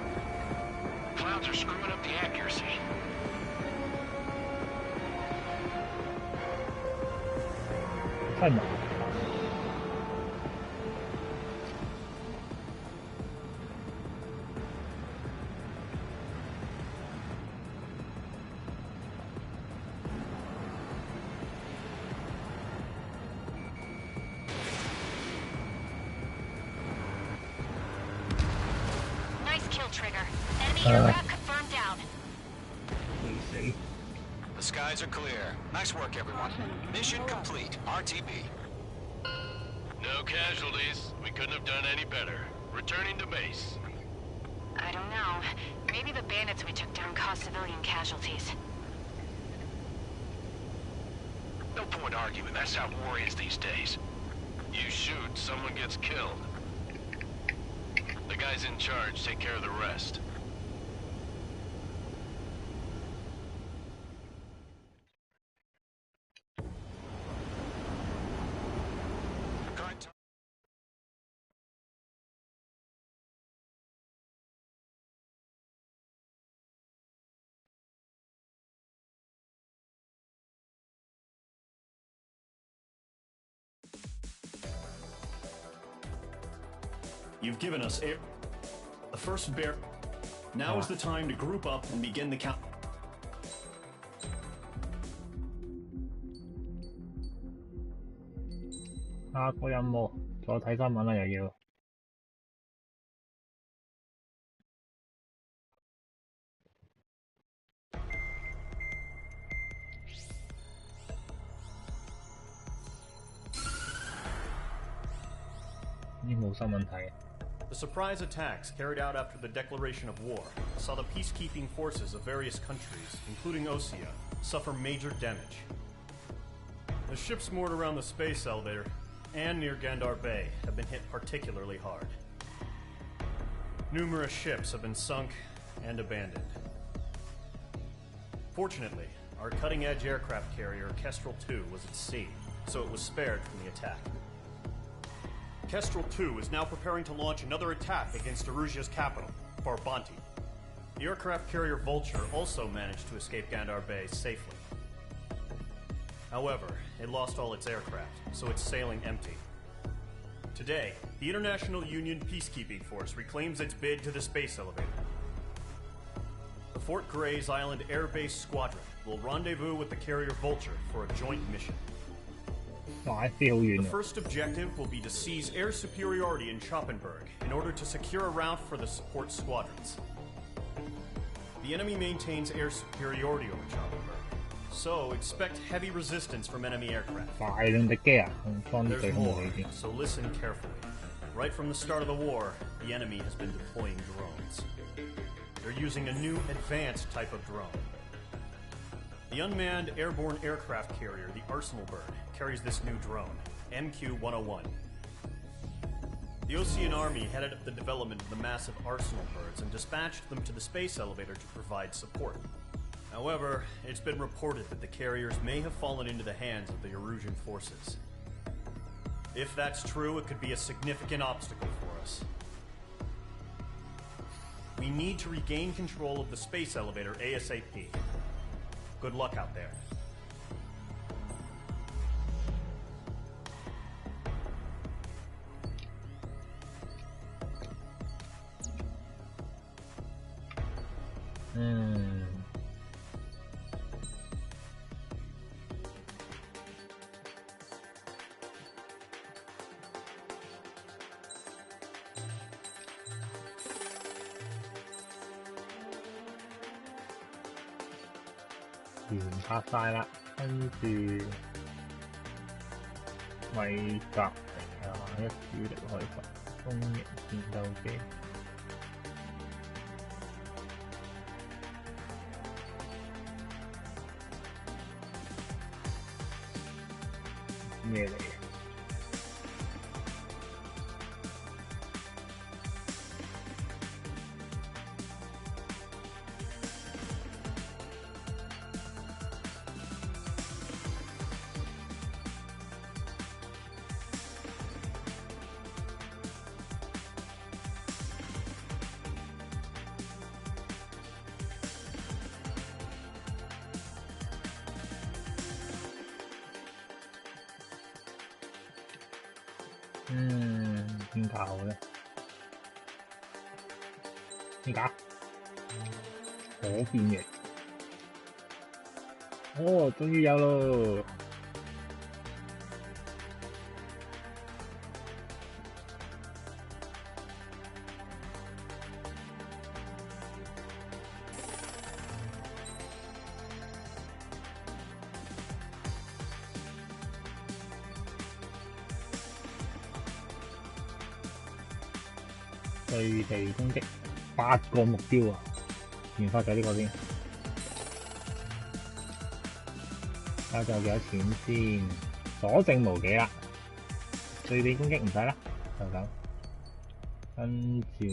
Clouds are screwing up the accuracy. Come on. Nice kill, Trigger. Enemy aircraft confirmed down. Easy. The skies are clear. Nice work, everyone. Mission complete. RTB. No casualties. We couldn't have done any better. Returning to base. I don't know. Maybe the bandits we took down caused civilian casualties. No point arguing. That's how war is these days. You shoot, someone gets killed. The guys in charge take care of the rest. Current You've given us air. The first bear. Now is the time to group up and begin the count. 下個任務，再睇新聞啦，又要。呢冇新聞睇。The surprise attacks carried out after the declaration of war saw the peacekeeping forces of various countries, including Osea, suffer major damage. The ships moored around the space elevator and near Gandar Bay have been hit particularly hard. Numerous ships have been sunk and abandoned. Fortunately, our cutting-edge aircraft carrier Kestrel 2 was at sea, so it was spared from the attack. Kestrel 2 is now preparing to launch another attack against Erusia's capital, Farbanti. The aircraft carrier Vulture also managed to escape Gandar Bay safely. However, it lost all its aircraft, so it's sailing empty. Today, the International Union Peacekeeping Force reclaims its bid to the space elevator. The Fort Gray's Island Air Base Squadron will rendezvous with the carrier Vulture for a joint mission. The first objective will be to seize air superiority in Schoppenberg in order to secure a route for the support squadrons. The enemy maintains air superiority over Schoppenberg, so expect heavy resistance from enemy aircraft. There's more, so listen carefully. Right from the start of the war, the enemy has been deploying drones. They're using a new advanced type of drone. The unmanned airborne aircraft carrier, the Arsenal Bird, carries this new drone, MQ-101. The Osean Army headed up the development of the massive Arsenal Birds and dispatched them to the space elevator to provide support. However, it's been reported that the carriers may have fallen into the hands of the Erusian forces. If that's true, it could be a significant obstacle for us. We need to regain control of the space elevator ASAP. Good luck out there.完拆晒啦，跟住米格一主力開發中型戰鬥機。咩嚟嘅？點搞好咧？點搞？可變形。哦，終於有咯！對地攻擊8個目標啊！研發咗呢個先，睇下仲有幾多錢先。所剩無幾啦，對地攻擊唔使啦，就咁。跟住，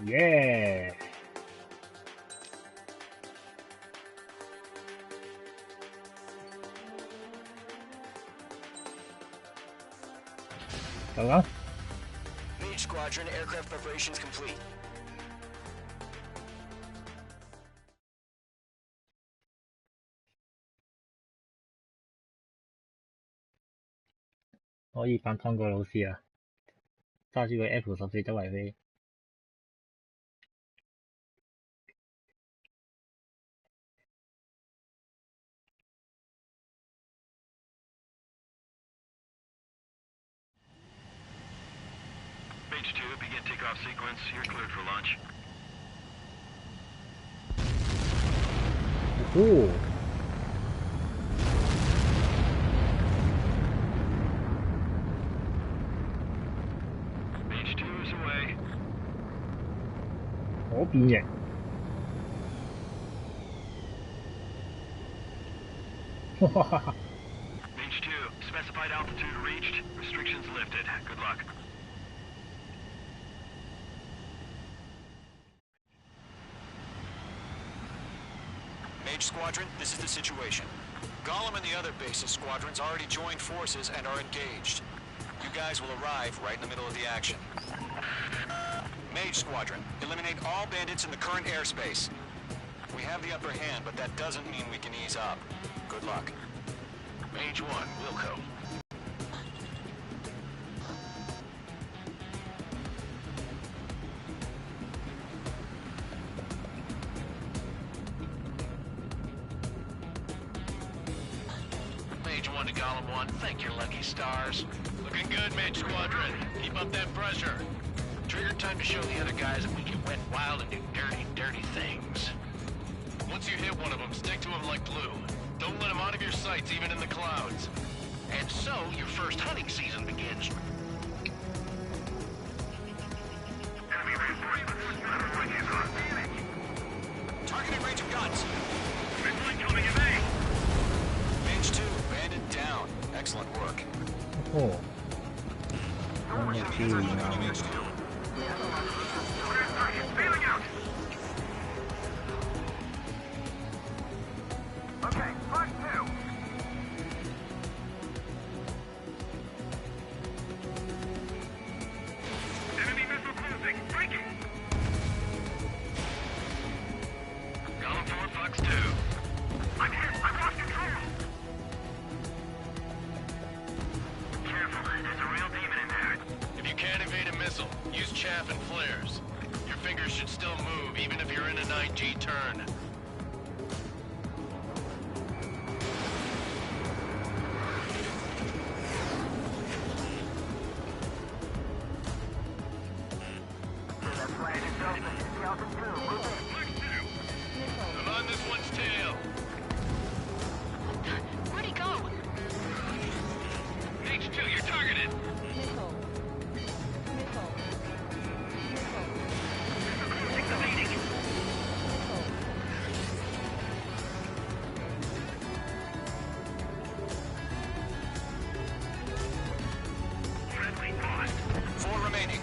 耶！就咁。Mage Squadron aircraft preparations complete. 可以扮湯哥老師啊，揸住個 F14周圍飛。Mage 2, begin takeoff sequence. You're cleared for launch. Ooh. Mage 2 is away. 可變形。Mage 2, specified altitude reached. Restrictions lifted. Good luck. Mage Squadron, this is the situation. Gollum and the other base's squadrons already joined forces and are engaged. You guys will arrive right in the middle of the action. Mage Squadron, eliminate all bandits in the current airspace. We have the upper hand, but that doesn't mean we can ease up. Good luck. Mage 1, Wilco. Mage 1 to Gollum 1, thank your lucky stars. Looking good, Mage Squadron. Keep up that pressure. Trigger time to show the other guys that we can wet wild and do dirty, dirty things. Once you hit one of them, stick to them like glue. Don't let them out of your sights, even in the clouds. And so, your first hunting season begins. Targeting range of guns. Midpoint coming in A. Mage 2, bandit down. Excellent work. Oh. Enemy incoming on Mage 2. Feeling out. Okay, Mark 2. Enemy missile closing. Breaking. Gollum 4, Fox 2. I'm hit. I've lost control. Careful, there's a real demon in there. If you can't evade a missile, use chaff and flares. Your fingers should still move, even if you're in a 9G turn. I'm on this one's tail. Where'd he go? Mage 2, you're targeted. Friendly paused. 4 remaining.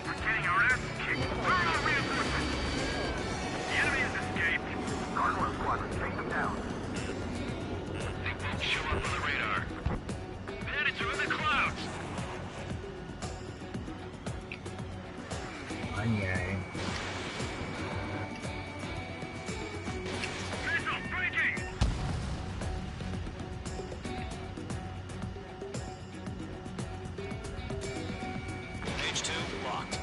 We're getting our ass kicked. Where are our reinforcements? The enemy has escaped. Guardian squadron, take them down. They won't show up on the radar. Bandits are in the clouds. Anh Missile breaking. Mage 2, locked.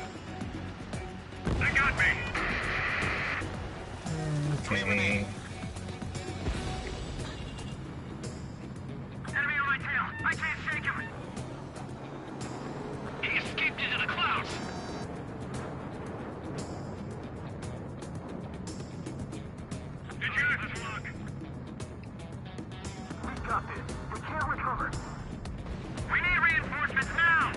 They got me. 3 remaining. Enemy on my tail. I can't shake him. He escaped into the clouds. Did you guys look? We got this. We can't recover. We need reinforcements now.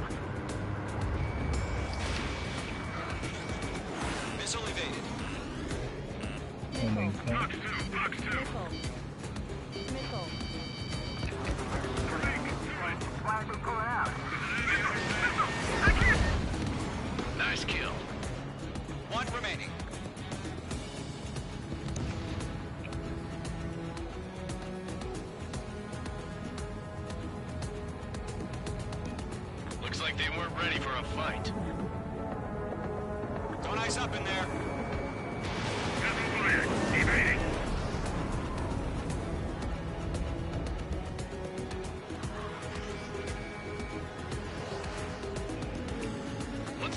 Missile evaded. Fox 2, Fox 2. Flag is pulling out. Missile! I can't! Nice kill. 1 remaining. Looks like they weren't ready for a fight. Don't ice up in there. Missile fired. Evading.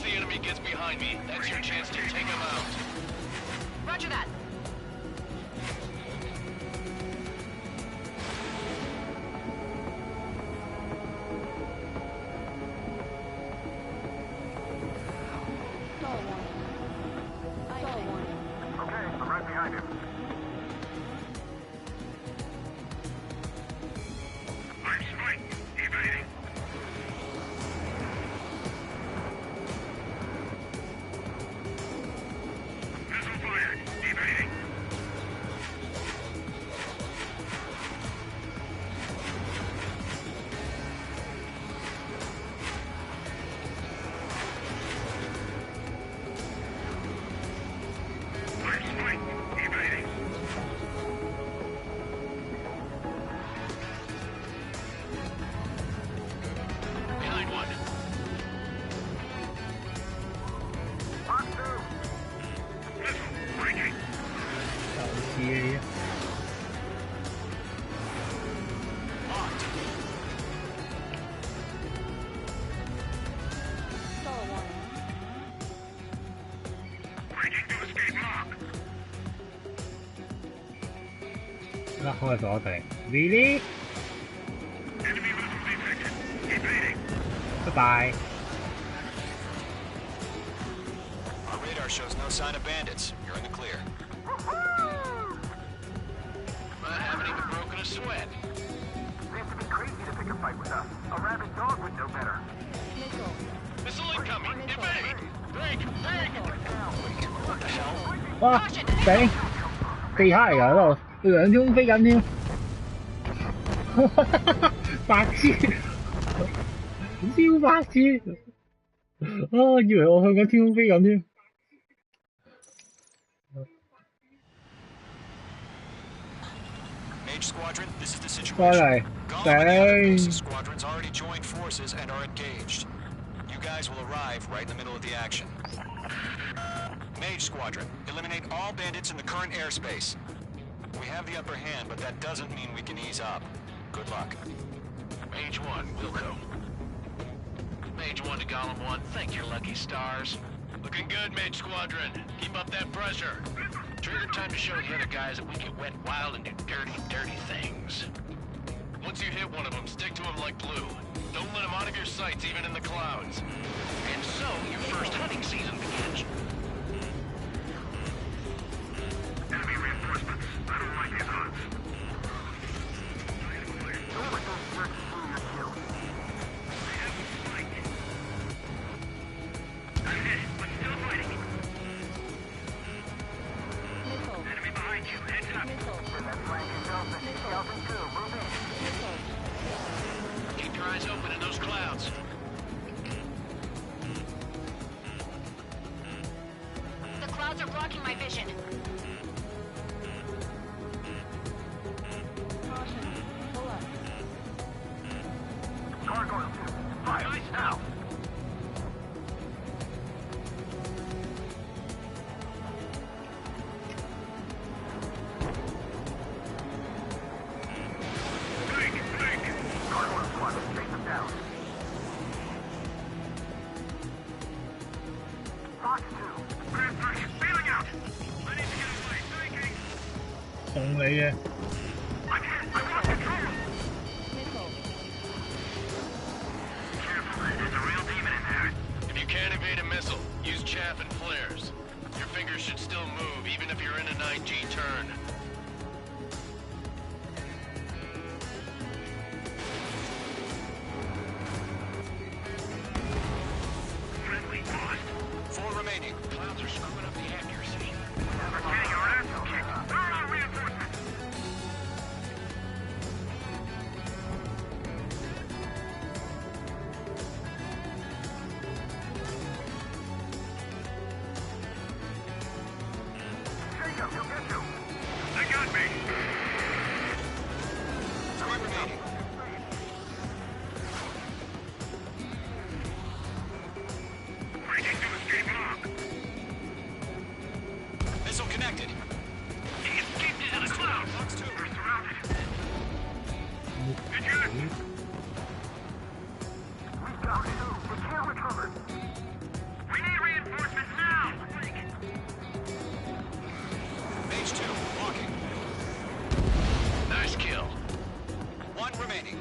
the enemy gets behind me, that's your chance to take him out. Roger that.開咗我哋 ，Really？ 拜拜。Our radar shows no sign of bandits. You're in the clear. I haven't even broken a sweat. Seems to be crazy to pick a fight with us. A rabid dog would know better. Missile incoming! Evade! Break! What the hell? 哇！頂！地下嚟㗎嗰度，兩衝飛緊添，白痴！超白痴！啊，以為我向緊天空飛緊添。Mage Squadron, this is the 翻 situation. 嚟，Base 頂！ squadrons already joined forces and are engaged. You guys will arrive right in the middle of the action. Mage Squadron, eliminate all bandits in the current airspace. We have the upper hand, but that doesn't mean we can ease up. Good luck. Mage 1, Wilco. Mage 1 to Golem 1, thank your lucky stars. Looking good, Mage Squadron. Keep up that pressure. Trigger time to show the other guys that we get wet wild and do dirty, dirty things. Once you hit one of them, stick to him like glue. Don't let him out of your sights, even in the clouds. And so, your first hunting season begins. Enemy reinforcements. I don't like these odds. Whoever does search for your kill. They have to fight. I'm hit, but still fighting. Enemy behind you. Heads up. That flank is open. Delta 2, move in. Keep your eyes open in those clouds. The clouds are blocking my vision. Gargoyle 2, fire now. Gargoyle 1, take them down. Fox 2, Grand Push, bailing out. I need to get away, thinking. 送你嘅。I'm hit, I lost control. Careful, there's a real demon in there. If you can't evade a missile, use chaff and flares. Your fingers should still move, even if you're in an IG turn. Friendly lost. 4 remaining. Clouds are screwing up the accuracy. We're getting our asses kicked. Where are our reinforcements? Shake up, he'll get you. remaining.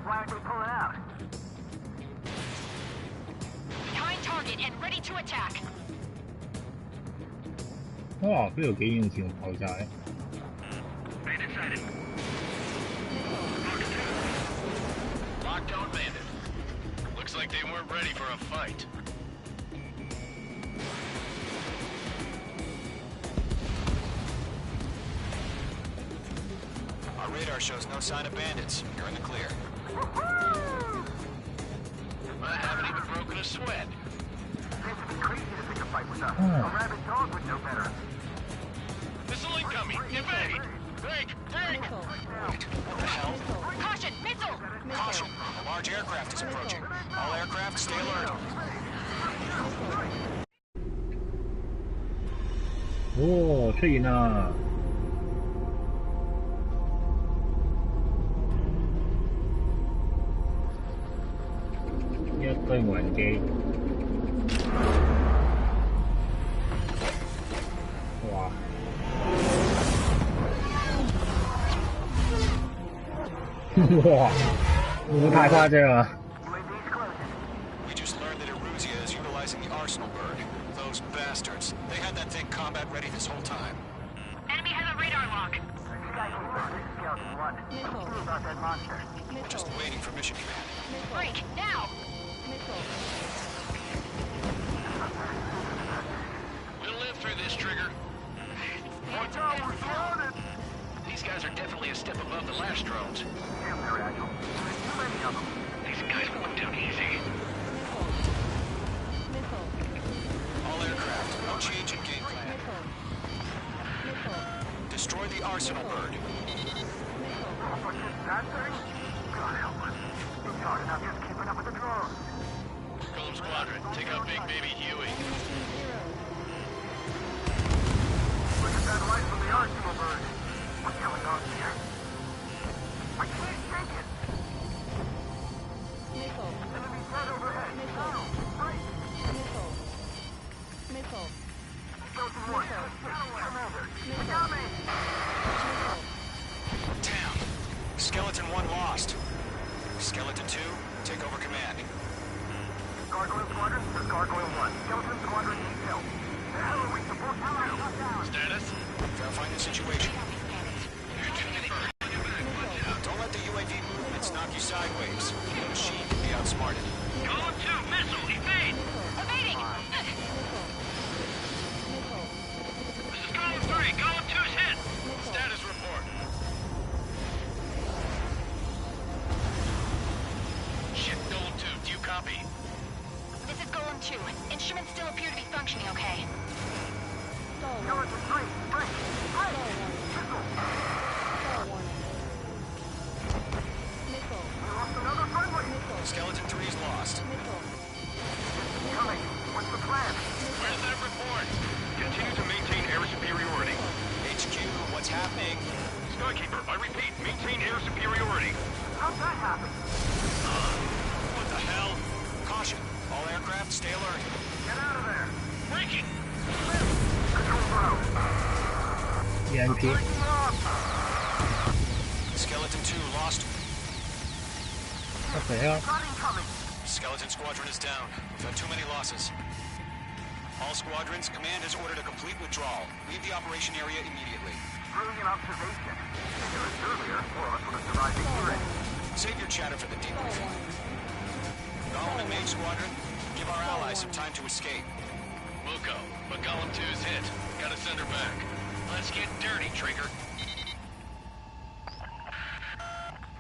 Why aren't they pulling out? Behind target and ready to attack. 哇！呢度幾用自動爆炸嘅。Locked on bandit. Looks like they weren't ready for a fight. Our radar shows no sign of bandits. You're in the clear. I haven't even broken a sweat. This would be crazy to pick a fight with us. A rabid dog would know better. Missile incoming! Evade! Break! Break! Wait, what the hell? Caution! Missile! Caution! A large aircraft is approaching. All aircraft, stay alert. 哦，出現啦！一堆無人機。哇！哇！會唔會太誇張啊？ We just learned that Eruzia is utilizing the arsenal bird. Those bastards. They had that thing combat ready this whole time. Enemy has a radar lock. Just waiting for mission command. Break, now! We'll live through this, Trigger. Watch out, we're surrounded! These guys are definitely a step above the last drones. Damn, they're agile. There's too many of them. These guys won't do easy. All aircraft, no change in game plan. Destroy the arsenal bird. What's that thing? God help us. It's hard enough just keeping up with the drones. Golem Squadron, take out Big Baby Huey. Look at that light from the arsenal bird. What's going on here? I can't take it! Enemy dead overhead. Right! Skeleton 1, Commander, got me! Damn. Skeleton 1 lost. Skeleton 2, take over command. Gargoyle Squadron, this is Gargoyle 1. Skeleton Squadron needs help. The hell are we supposed to do? Status? Verifying the situation. Don't let the UAV movements knock you sideways. The machine can be outsmarted. Golem 2, missile, evade! Evading! This is Golem 3, Golem 2's hit! Status report. Shit, Golem 2, do you copy? This is Golem 2. Instruments still appear to be functioning okay. Skeleton 3, break! Missile! We lost another friendly! Skeleton 3 is lost. Coming. What's the plan? Where's that report? Continue to maintain air superiority. HQ, what's happening? Skykeeper, I repeat, maintain air superiority. How'd that happen? What the hell? Caution. All aircraft, stay alert. Get out of there! Breaking! Control ground. EMP。 Skeleton 2 lost. 得死啊！ Incoming! Skeleton Squadron is down. We've had too many losses. All squadrons, command has ordered a complete withdrawal. Leave the operation area immediately. Brilliant observation. If it was earlier, more of us would have survived the hearing. Save your chatter for the debriefing. Golem and Mage Squadron, give our allies some time to escape. We'll go, but Golem 2's hit. Gotta send her back. Let's get dirty, Trigger.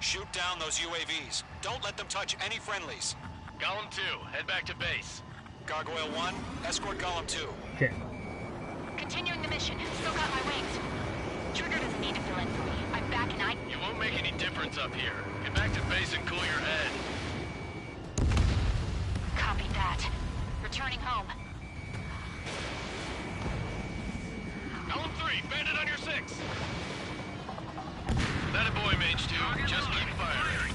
Shoot down those UAVs. Don't let them touch any friendlies. Golem 2, head back to base. Gargoyle 1, escort Golem 2. Okay. Continuing the mission. Still got my wings. Trigger doesn't need to fill in for me. I'm back and You won't make any difference up here. Get back to base and cool your head. Copy that. Returning home. Golem 3, bandit on your 6. That a boy, Mage 2. Just keep firing.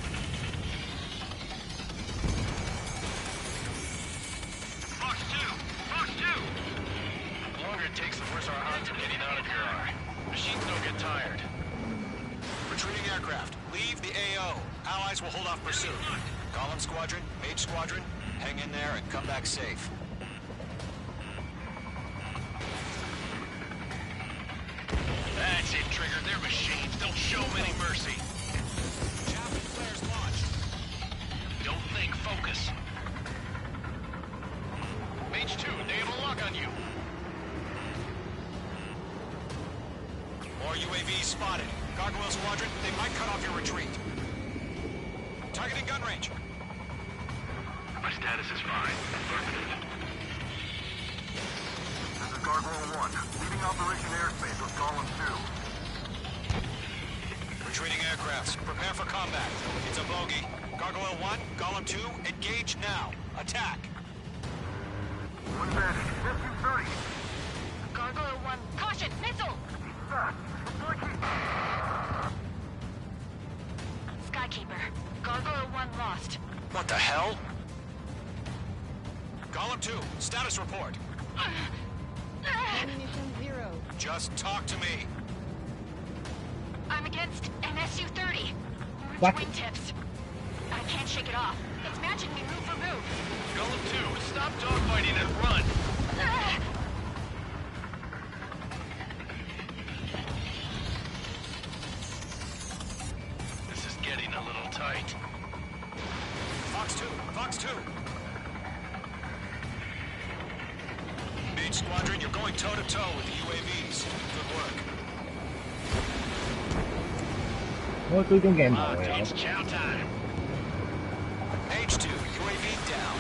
Fox 2! Fox 2! The longer it takes, the worse our odds of getting out of here are. Machines don't get tired. Retreating aircraft, leave the AO. Allies will hold off pursuit. Golem Squadron, Mage Squadron, hang in there and come back safe. That's it, Trigger. They're machines. Don't show them any mercy. Chaplain flares launched. Don't think. Focus. Mage 2, they have a lock on you. More UAVs spotted. Gargoyle Squadron, they might cut off your retreat. Targeting gun range. My status is fine. Affirmative. This is Gargoyle 1. Leaving Operation Airspace with Column 2. Retreating aircrafts. Prepare for combat. It's a bogey. Gargoyle 1, Golem 2, engage now. Attack. One bandit. SU-30. Gargoyle 1, caution, missile! Fast. Skykeeper, Gargoyle 1 lost. What the hell? Golem 2, status report. Ammunition 0. Just talk to me. I'm against an SU-30. What? Wingtips. I can't shake it off. It's matching me move for move. Golem 2, stop dogfighting and run. This is getting a little tight. Fox 2, Fox 2. Mage Squadron, you're going toe-to-toe with the UAVs. Good work. 我追蹤鏡頭嘅 It's chow time. Mage 2, UAV down.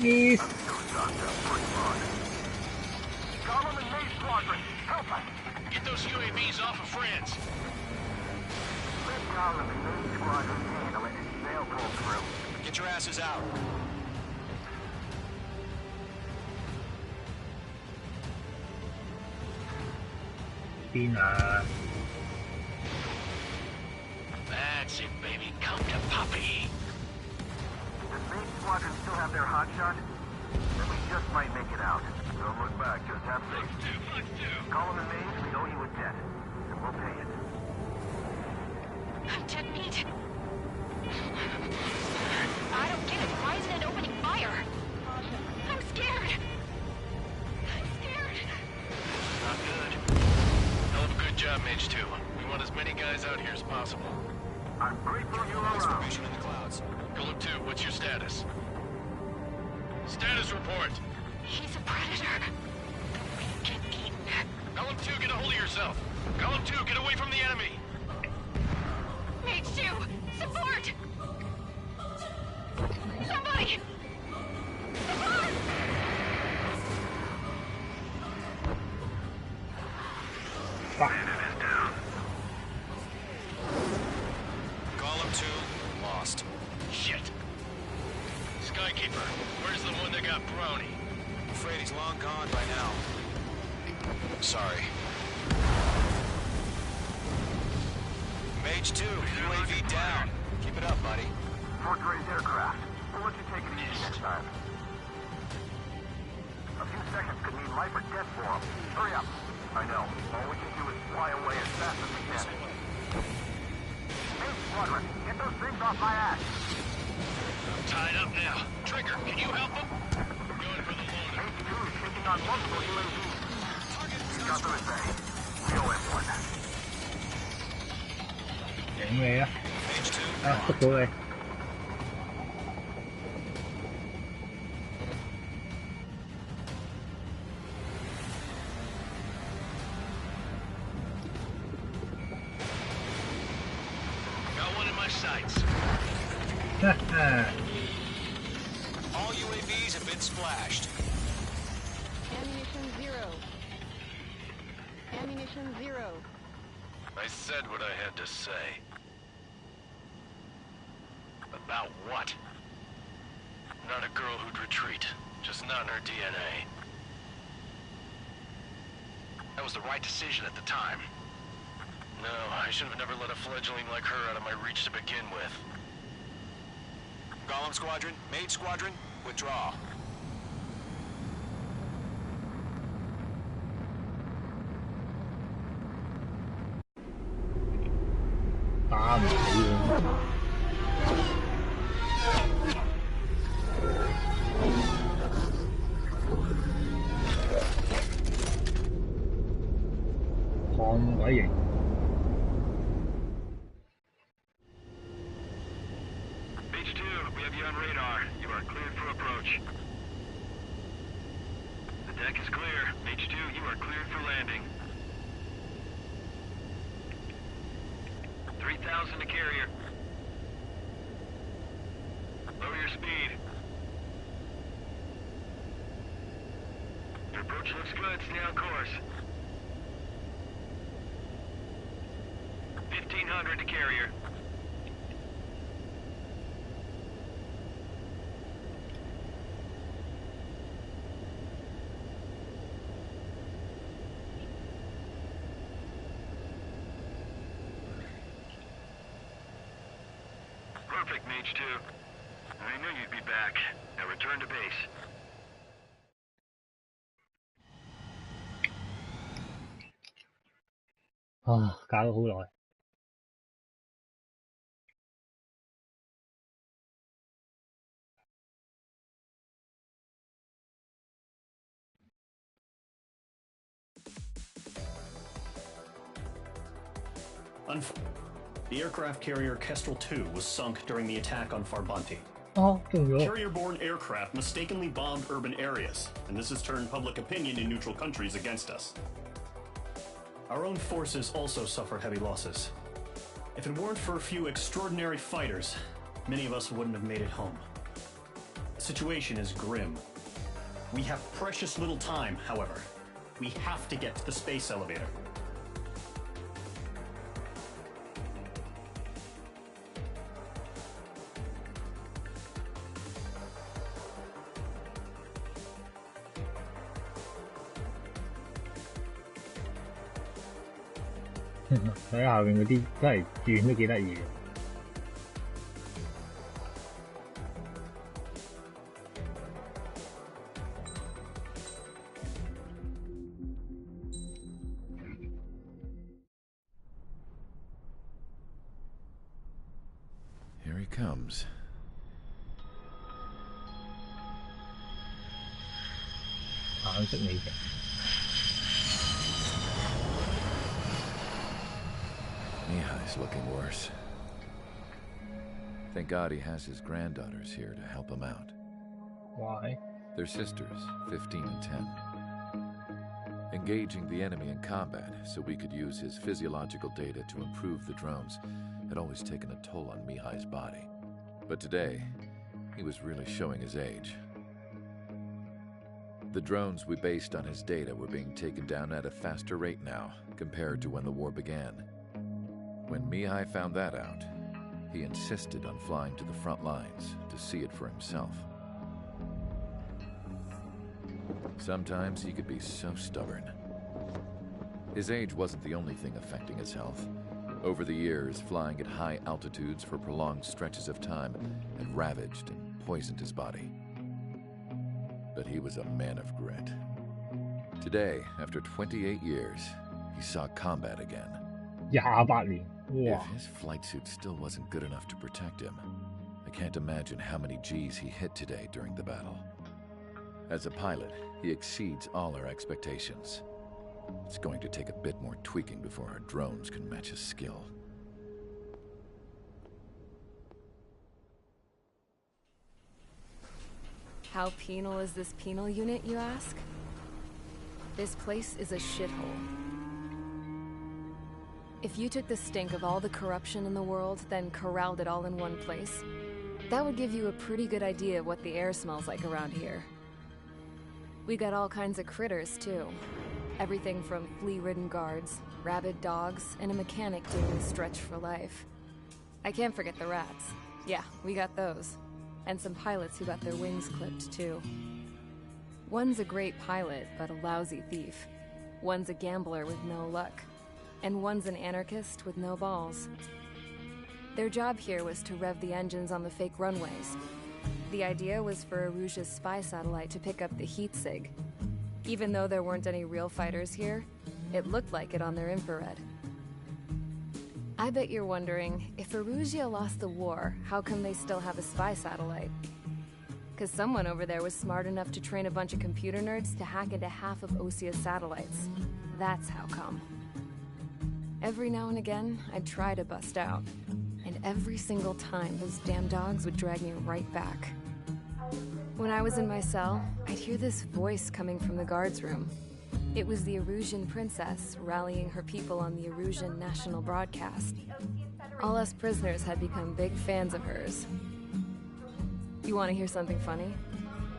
Miss. Column and Mage Squadron, help us. Get those UAVs off of France. Let Column and Mage Squadron handle it. They'll pull through. Get your asses out.邊啊？ That's it, baby. Come to Poppy. Does Mage Squadron still have their hotshot? Then we just might make it out. Don't look back, just have faith. Column and Mage, we owe you a debt. And we'll pay it. I'm dead meat. I don't get it. Why isn't it opening fire? I'm scared. I'm scared. Not good. Hell of a good job, Mage 2. We want as many guys out here as possible. I'm grateful you're Noise around. formation in the clouds. Golem 2, what's your status? Status report. He's a predator. Get eaten. Golem 2, get a hold of yourself. Golem 2, get away from the enemy. Mage 2, support! Somebody! Support! Golem 2, lost. Shit. Skykeeper, where's the one that got Brownie? I'm afraid he's long gone by now. Sorry. Mage 2, UAV down. Keep it up, buddy. Fourth-grade aircraft. We'll let you take it easy next time. A few seconds could mean life or death for them. Hurry up. I know. All we can do is fly away as fast as we can. Hey, Squadron, get those things off my ass. I'm tied up now. Trigger, can you help him? Going for the loader. H2 is taking on multiple UAVs. Got them at bay. We owe him one. 影你啊！ Mage 2, 啊，捉到你！ Got one in my sights. all UAVs have been splashed. Ammunition 0. Ammunition 0. I said what I had to say. About what? Not a girl who'd retreat. Just not in her DNA. That was the right decision at the time. No, I should have never let a fledgling like her out of my reach to begin with. Golem Squadron, Mage Squadron, withdraw. 打唔死喎。咁鬼型！ H2, we have you on radar. You are cleared for approach. The deck is clear. H2, you are cleared for landing. 3,000 to carrier. Lower your speed. Your approach looks good. Stay on course. 1,500 to carrier. Perfect, Mage 2. I knew you'd be back. Now return to base. Ah, 搞咗好耐。The aircraft carrier Kestrel 2 was sunk during the attack on Farbanti. Carrier-borne aircraft mistakenly bombed urban areas, and this has turned public opinion in neutral countries against us. Our own forces also suffered heavy losses. If it weren't for a few extraordinary fighters, many of us wouldn't have made it home. The situation is grim. We have precious little time, however. We have to get to the space elevator. 睇下邊嗰啲都係轉都幾得意嘅。Here he comes. Mihai's looking worse. Thank God he has his granddaughters here to help him out. Why? They're sisters, 15 and 10. Engaging the enemy in combat so we could use his physiological data to improve the drones had always taken a toll on Mihai's body. But today, he was really showing his age. The drones we based on his data were being taken down at a faster rate now, compared to when the war began. When Mihai found that out, he insisted on flying to the front lines to see it for himself. Sometimes he could be so stubborn. His age wasn't the only thing affecting his health. Over the years, flying at high altitudes for prolonged stretches of time had ravaged and poisoned his body. But he was a man of grit. Today, after 28 years, he saw combat again. 28年， If his flight suit still wasn't good enough to protect him, I can't imagine how many G's he hit today during the battle. As a pilot, he exceeds all our expectations. It's going to take a bit more tweaking before our drones can match his skill. How penal is this penal unit, you ask? This place is a shithole. If you took the stink of all the corruption in the world, then corralled it all in one place, that would give you a pretty good idea of what the air smells like around here. We got all kinds of critters, too. Everything from flea-ridden guards, rabid dogs, and a mechanic doing the stretch for life. I can't forget the rats. Yeah, we got those. And some pilots who got their wings clipped, too. One's a great pilot, but a lousy thief. One's a gambler with no luck. And one's an anarchist with no balls. Their job here was to rev the engines on the fake runways. The idea was for Aruja's spy satellite to pick up the heat sig. Even though there weren't any real fighters here, it looked like it on their infrared. I bet you're wondering, if Erusia lost the war, how come they still have a spy satellite? Because someone over there was smart enough to train a bunch of computer nerds to hack into half of Osia's satellites. That's how come. Every now and again, I'd try to bust out. And every single time, those damn dogs would drag me right back. When I was in my cell, I'd hear this voice coming from the guards room. It was the Erusian princess rallying her people on the Erusian national broadcast. All us prisoners had become big fans of hers. You want to hear something funny?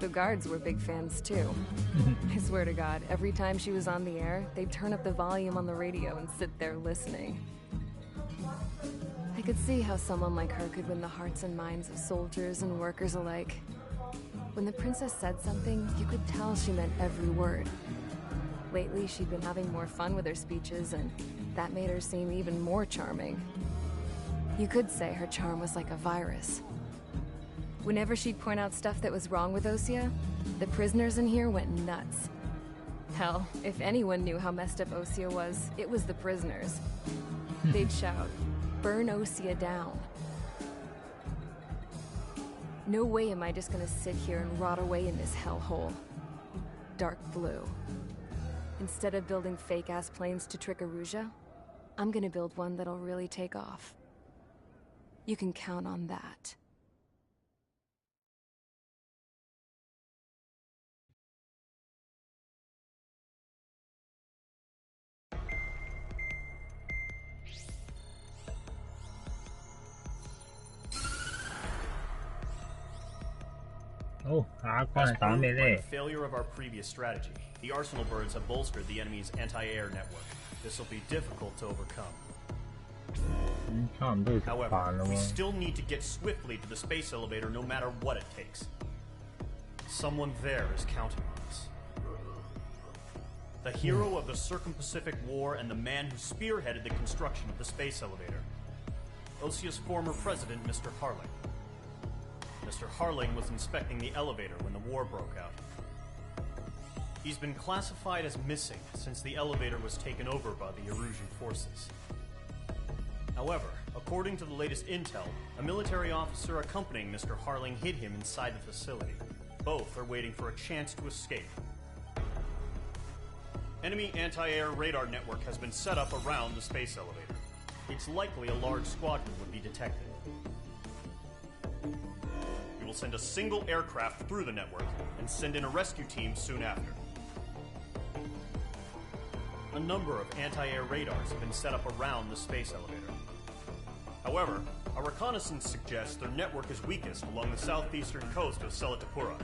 The guards were big fans too. I swear to God, every time she was on the air, they'd turn up the volume on the radio and sit there listening. I could see how someone like her could win the hearts and minds of soldiers and workers alike. When the princess said something, you could tell she meant every word. Lately, she'd been having more fun with her speeches, and that made her seem even more charming. You could say her charm was like a virus. Whenever she'd point out stuff that was wrong with Osia, the prisoners in here went nuts. Hell, if anyone knew how messed up Osia was, it was the prisoners. They'd shout, "Burn Osia down." No way am I just gonna sit here and rot away in this hellhole. Dark blue. Instead of building fake-ass planes to trick Erusia, I'm gonna build one that'll really take off. You can count on that. Oh, As proved by the failure of our previous strategy, the Arsenal birds have bolstered the enemy's anti-air network. This will be difficult to overcome. However, we still need to get swiftly to the space elevator no matter what it takes. Someone there is counting on us. The hero of the Circum-Pacific War and the man who spearheaded the construction of the space elevator. Osia's former president, Mr. Harling. Mr. Harling was inspecting the elevator when the war broke out. He's been classified as missing since the elevator was taken over by the Erusian forces. However, according to the latest intel, a military officer accompanying Mr. Harling hid him inside the facility. Both are waiting for a chance to escape. Enemy anti-air radar network has been set up around the space elevator. It's likely a large squadron would be detected. We will send a single aircraft through the network and send in a rescue team soon after. A number of anti-air radars have been set up around the space elevator. However, our reconnaissance suggests their network is weakest along the southeastern coast of Selatapura,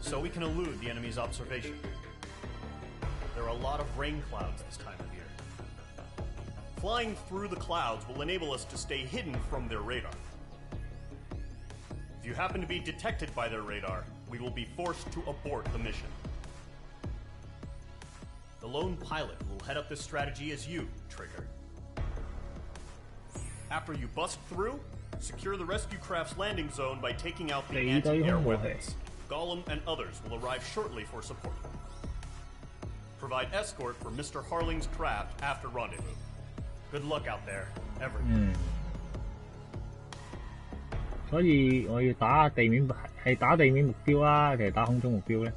so we can elude the enemy's observation. There are a lot of rain clouds this time of year. Flying through the clouds will enable us to stay hidden from their radar. If you happen to be detected by their radar, we will be forced to abort the mission. The lone pilot will head up this strategy as you, Trigger. After you bust through, secure the rescue craft's landing zone by taking out the anti-air weapons. Gollum and others will arrive shortly for support. Provide escort for Mr. Harling's craft after rendezvous. Good luck out there, everyone. 所以我要打地面係打地面目標啊，定係打空中目標咧？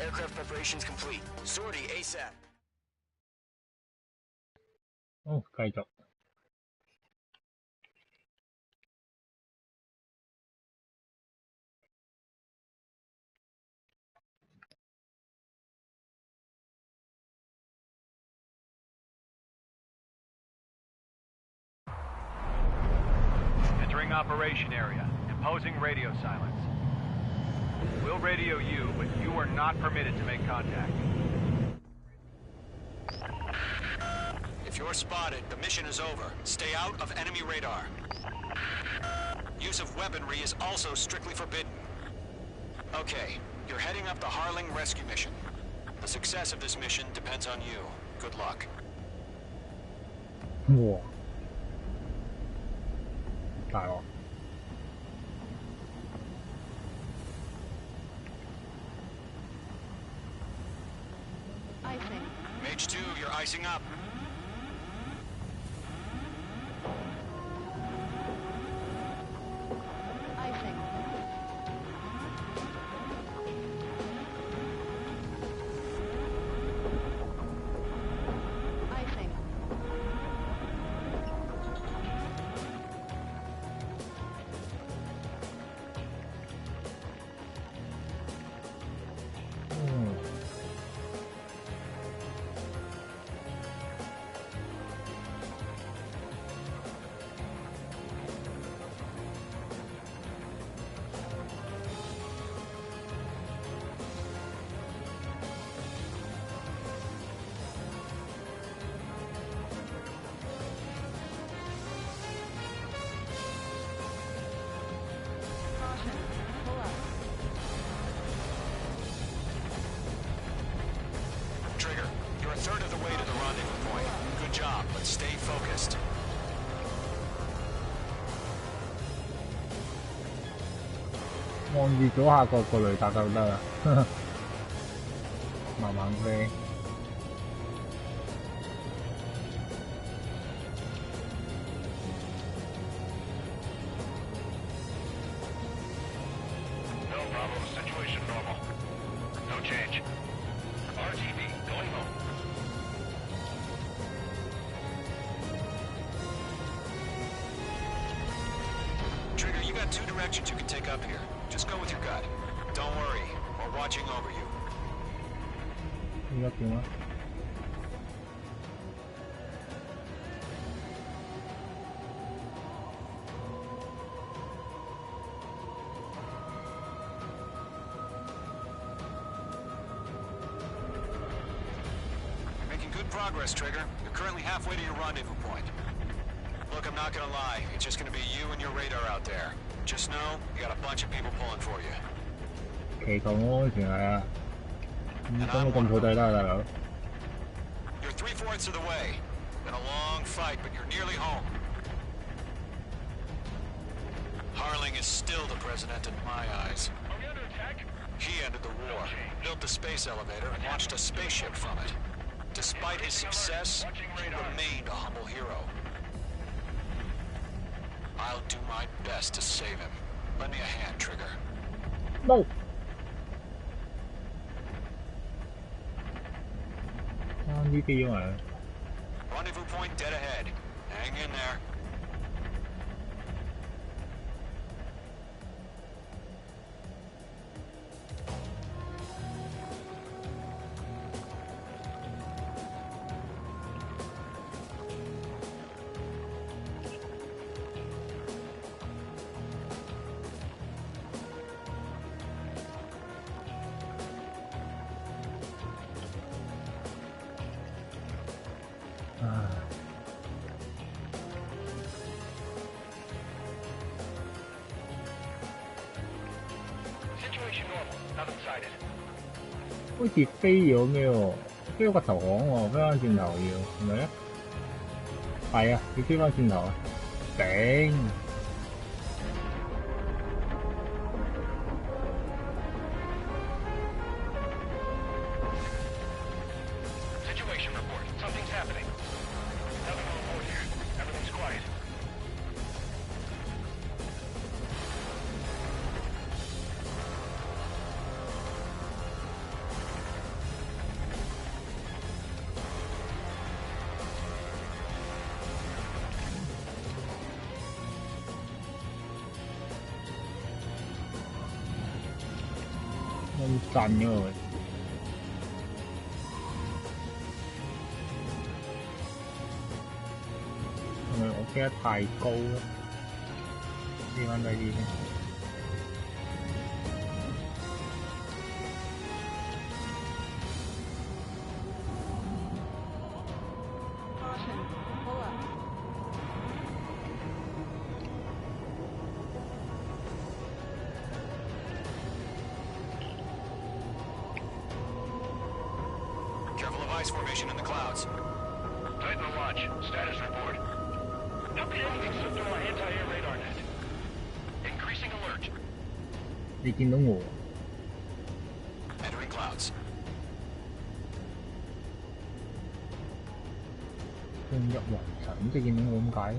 Aircraft preparations complete. Sortie ASAP. 好，繼續。Entering operation area. Imposing radio silence. We'll radio you, but you are not permitted to make contact. If you're spotted, the mission is over. Stay out of enemy radar. Use of weaponry is also strictly forbidden. Okay, you're heading up the Harling rescue mission. The success of this mission depends on you. Good luck. 哇！大鑊！ Icing. Mage 2, you're icing up. Icing. Icing. Ừ. 望住左下角個雷達就得啦，慢慢飛。Progress, Trigger. You're currently halfway to your rendezvous point. Look, I'm not gonna lie. It's just gonna be you and your radar out there. Just know, you got a bunch of people pulling for you. 祈求安全係啊！唔講到咁好抵啦，大佬。You're 3/4 of the way. Been a long fight, but you're nearly home. Harling is still the president in my eyes. Are we under attack? He ended the war, built the space elevator, and launched a spaceship from it. Despite his success, he remained a humble hero. I'll do my best to save him. Lend me a hand, Trigger. No. Rendezvous point dead ahead. Hang in there. Situation normal. Nothing sighted. 好似飛咗咩喎？飛咗個投降喎，飛翻轉頭要係咪咧？係啊，要飛翻轉頭啊！頂！ Moving 咁震嘅喎。係咪我飛得太高咧？飛翻低啲先。Formation in the clouds. Tighten the watch. Status report. How could anything slip through my anti-air radar net? Increasing alert. 你見到我 Entering clouds. 進入雲層，即係見到我咁解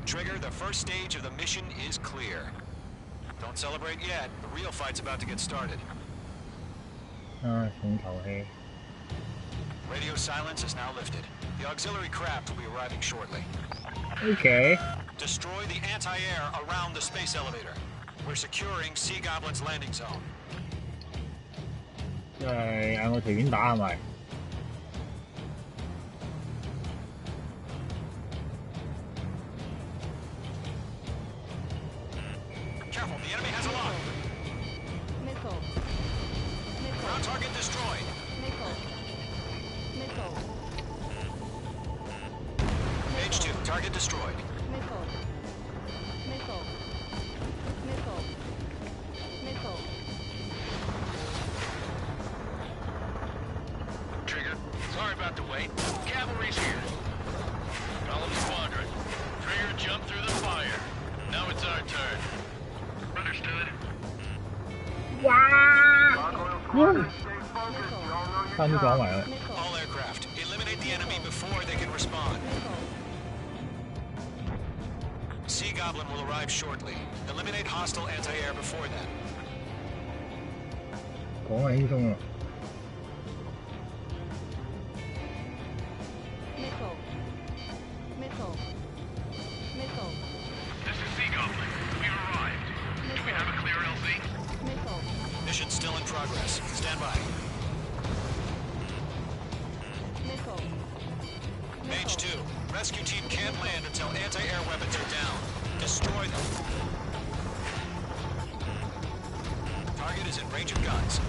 ？Trigger, the first stage of the mission is clear. Don't celebrate yet. The real fight's about to get started. 重頭戲。Radio silence is now lifted. The auxiliary craft will be arriving shortly. Okay. Destroy the anti-air around the space elevator. We're securing Sea Goblin's landing zone. 即係嗌我隨便打係咪？ Careful, the enemy has a lock. Missile. Ground target destroyed. Missile. Mage 2, target destroyed. Missile. Trigger, sorry about the wait. Cavalry's here. Column squadron. Trigger jumped through the fire. Now it's our turn. Understood. 差啲講埋啦。 All aircraft, eliminate the enemy before they can respond. Sea Goblin will arrive shortly. Eliminate hostile anti-air before then. 講係輕鬆啊！ This is Sea Goblin. We arrived. Do we have a clear LZ? Mission still in progress. Stand by. Mage 2, rescue team can't land until anti-air weapons are down. Destroy them. Target is in range of guns.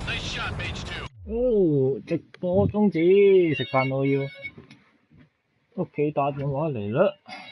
Nice shot, Mage 2. 哦，直播終止，食飯我要。屋企打電話嚟啦〜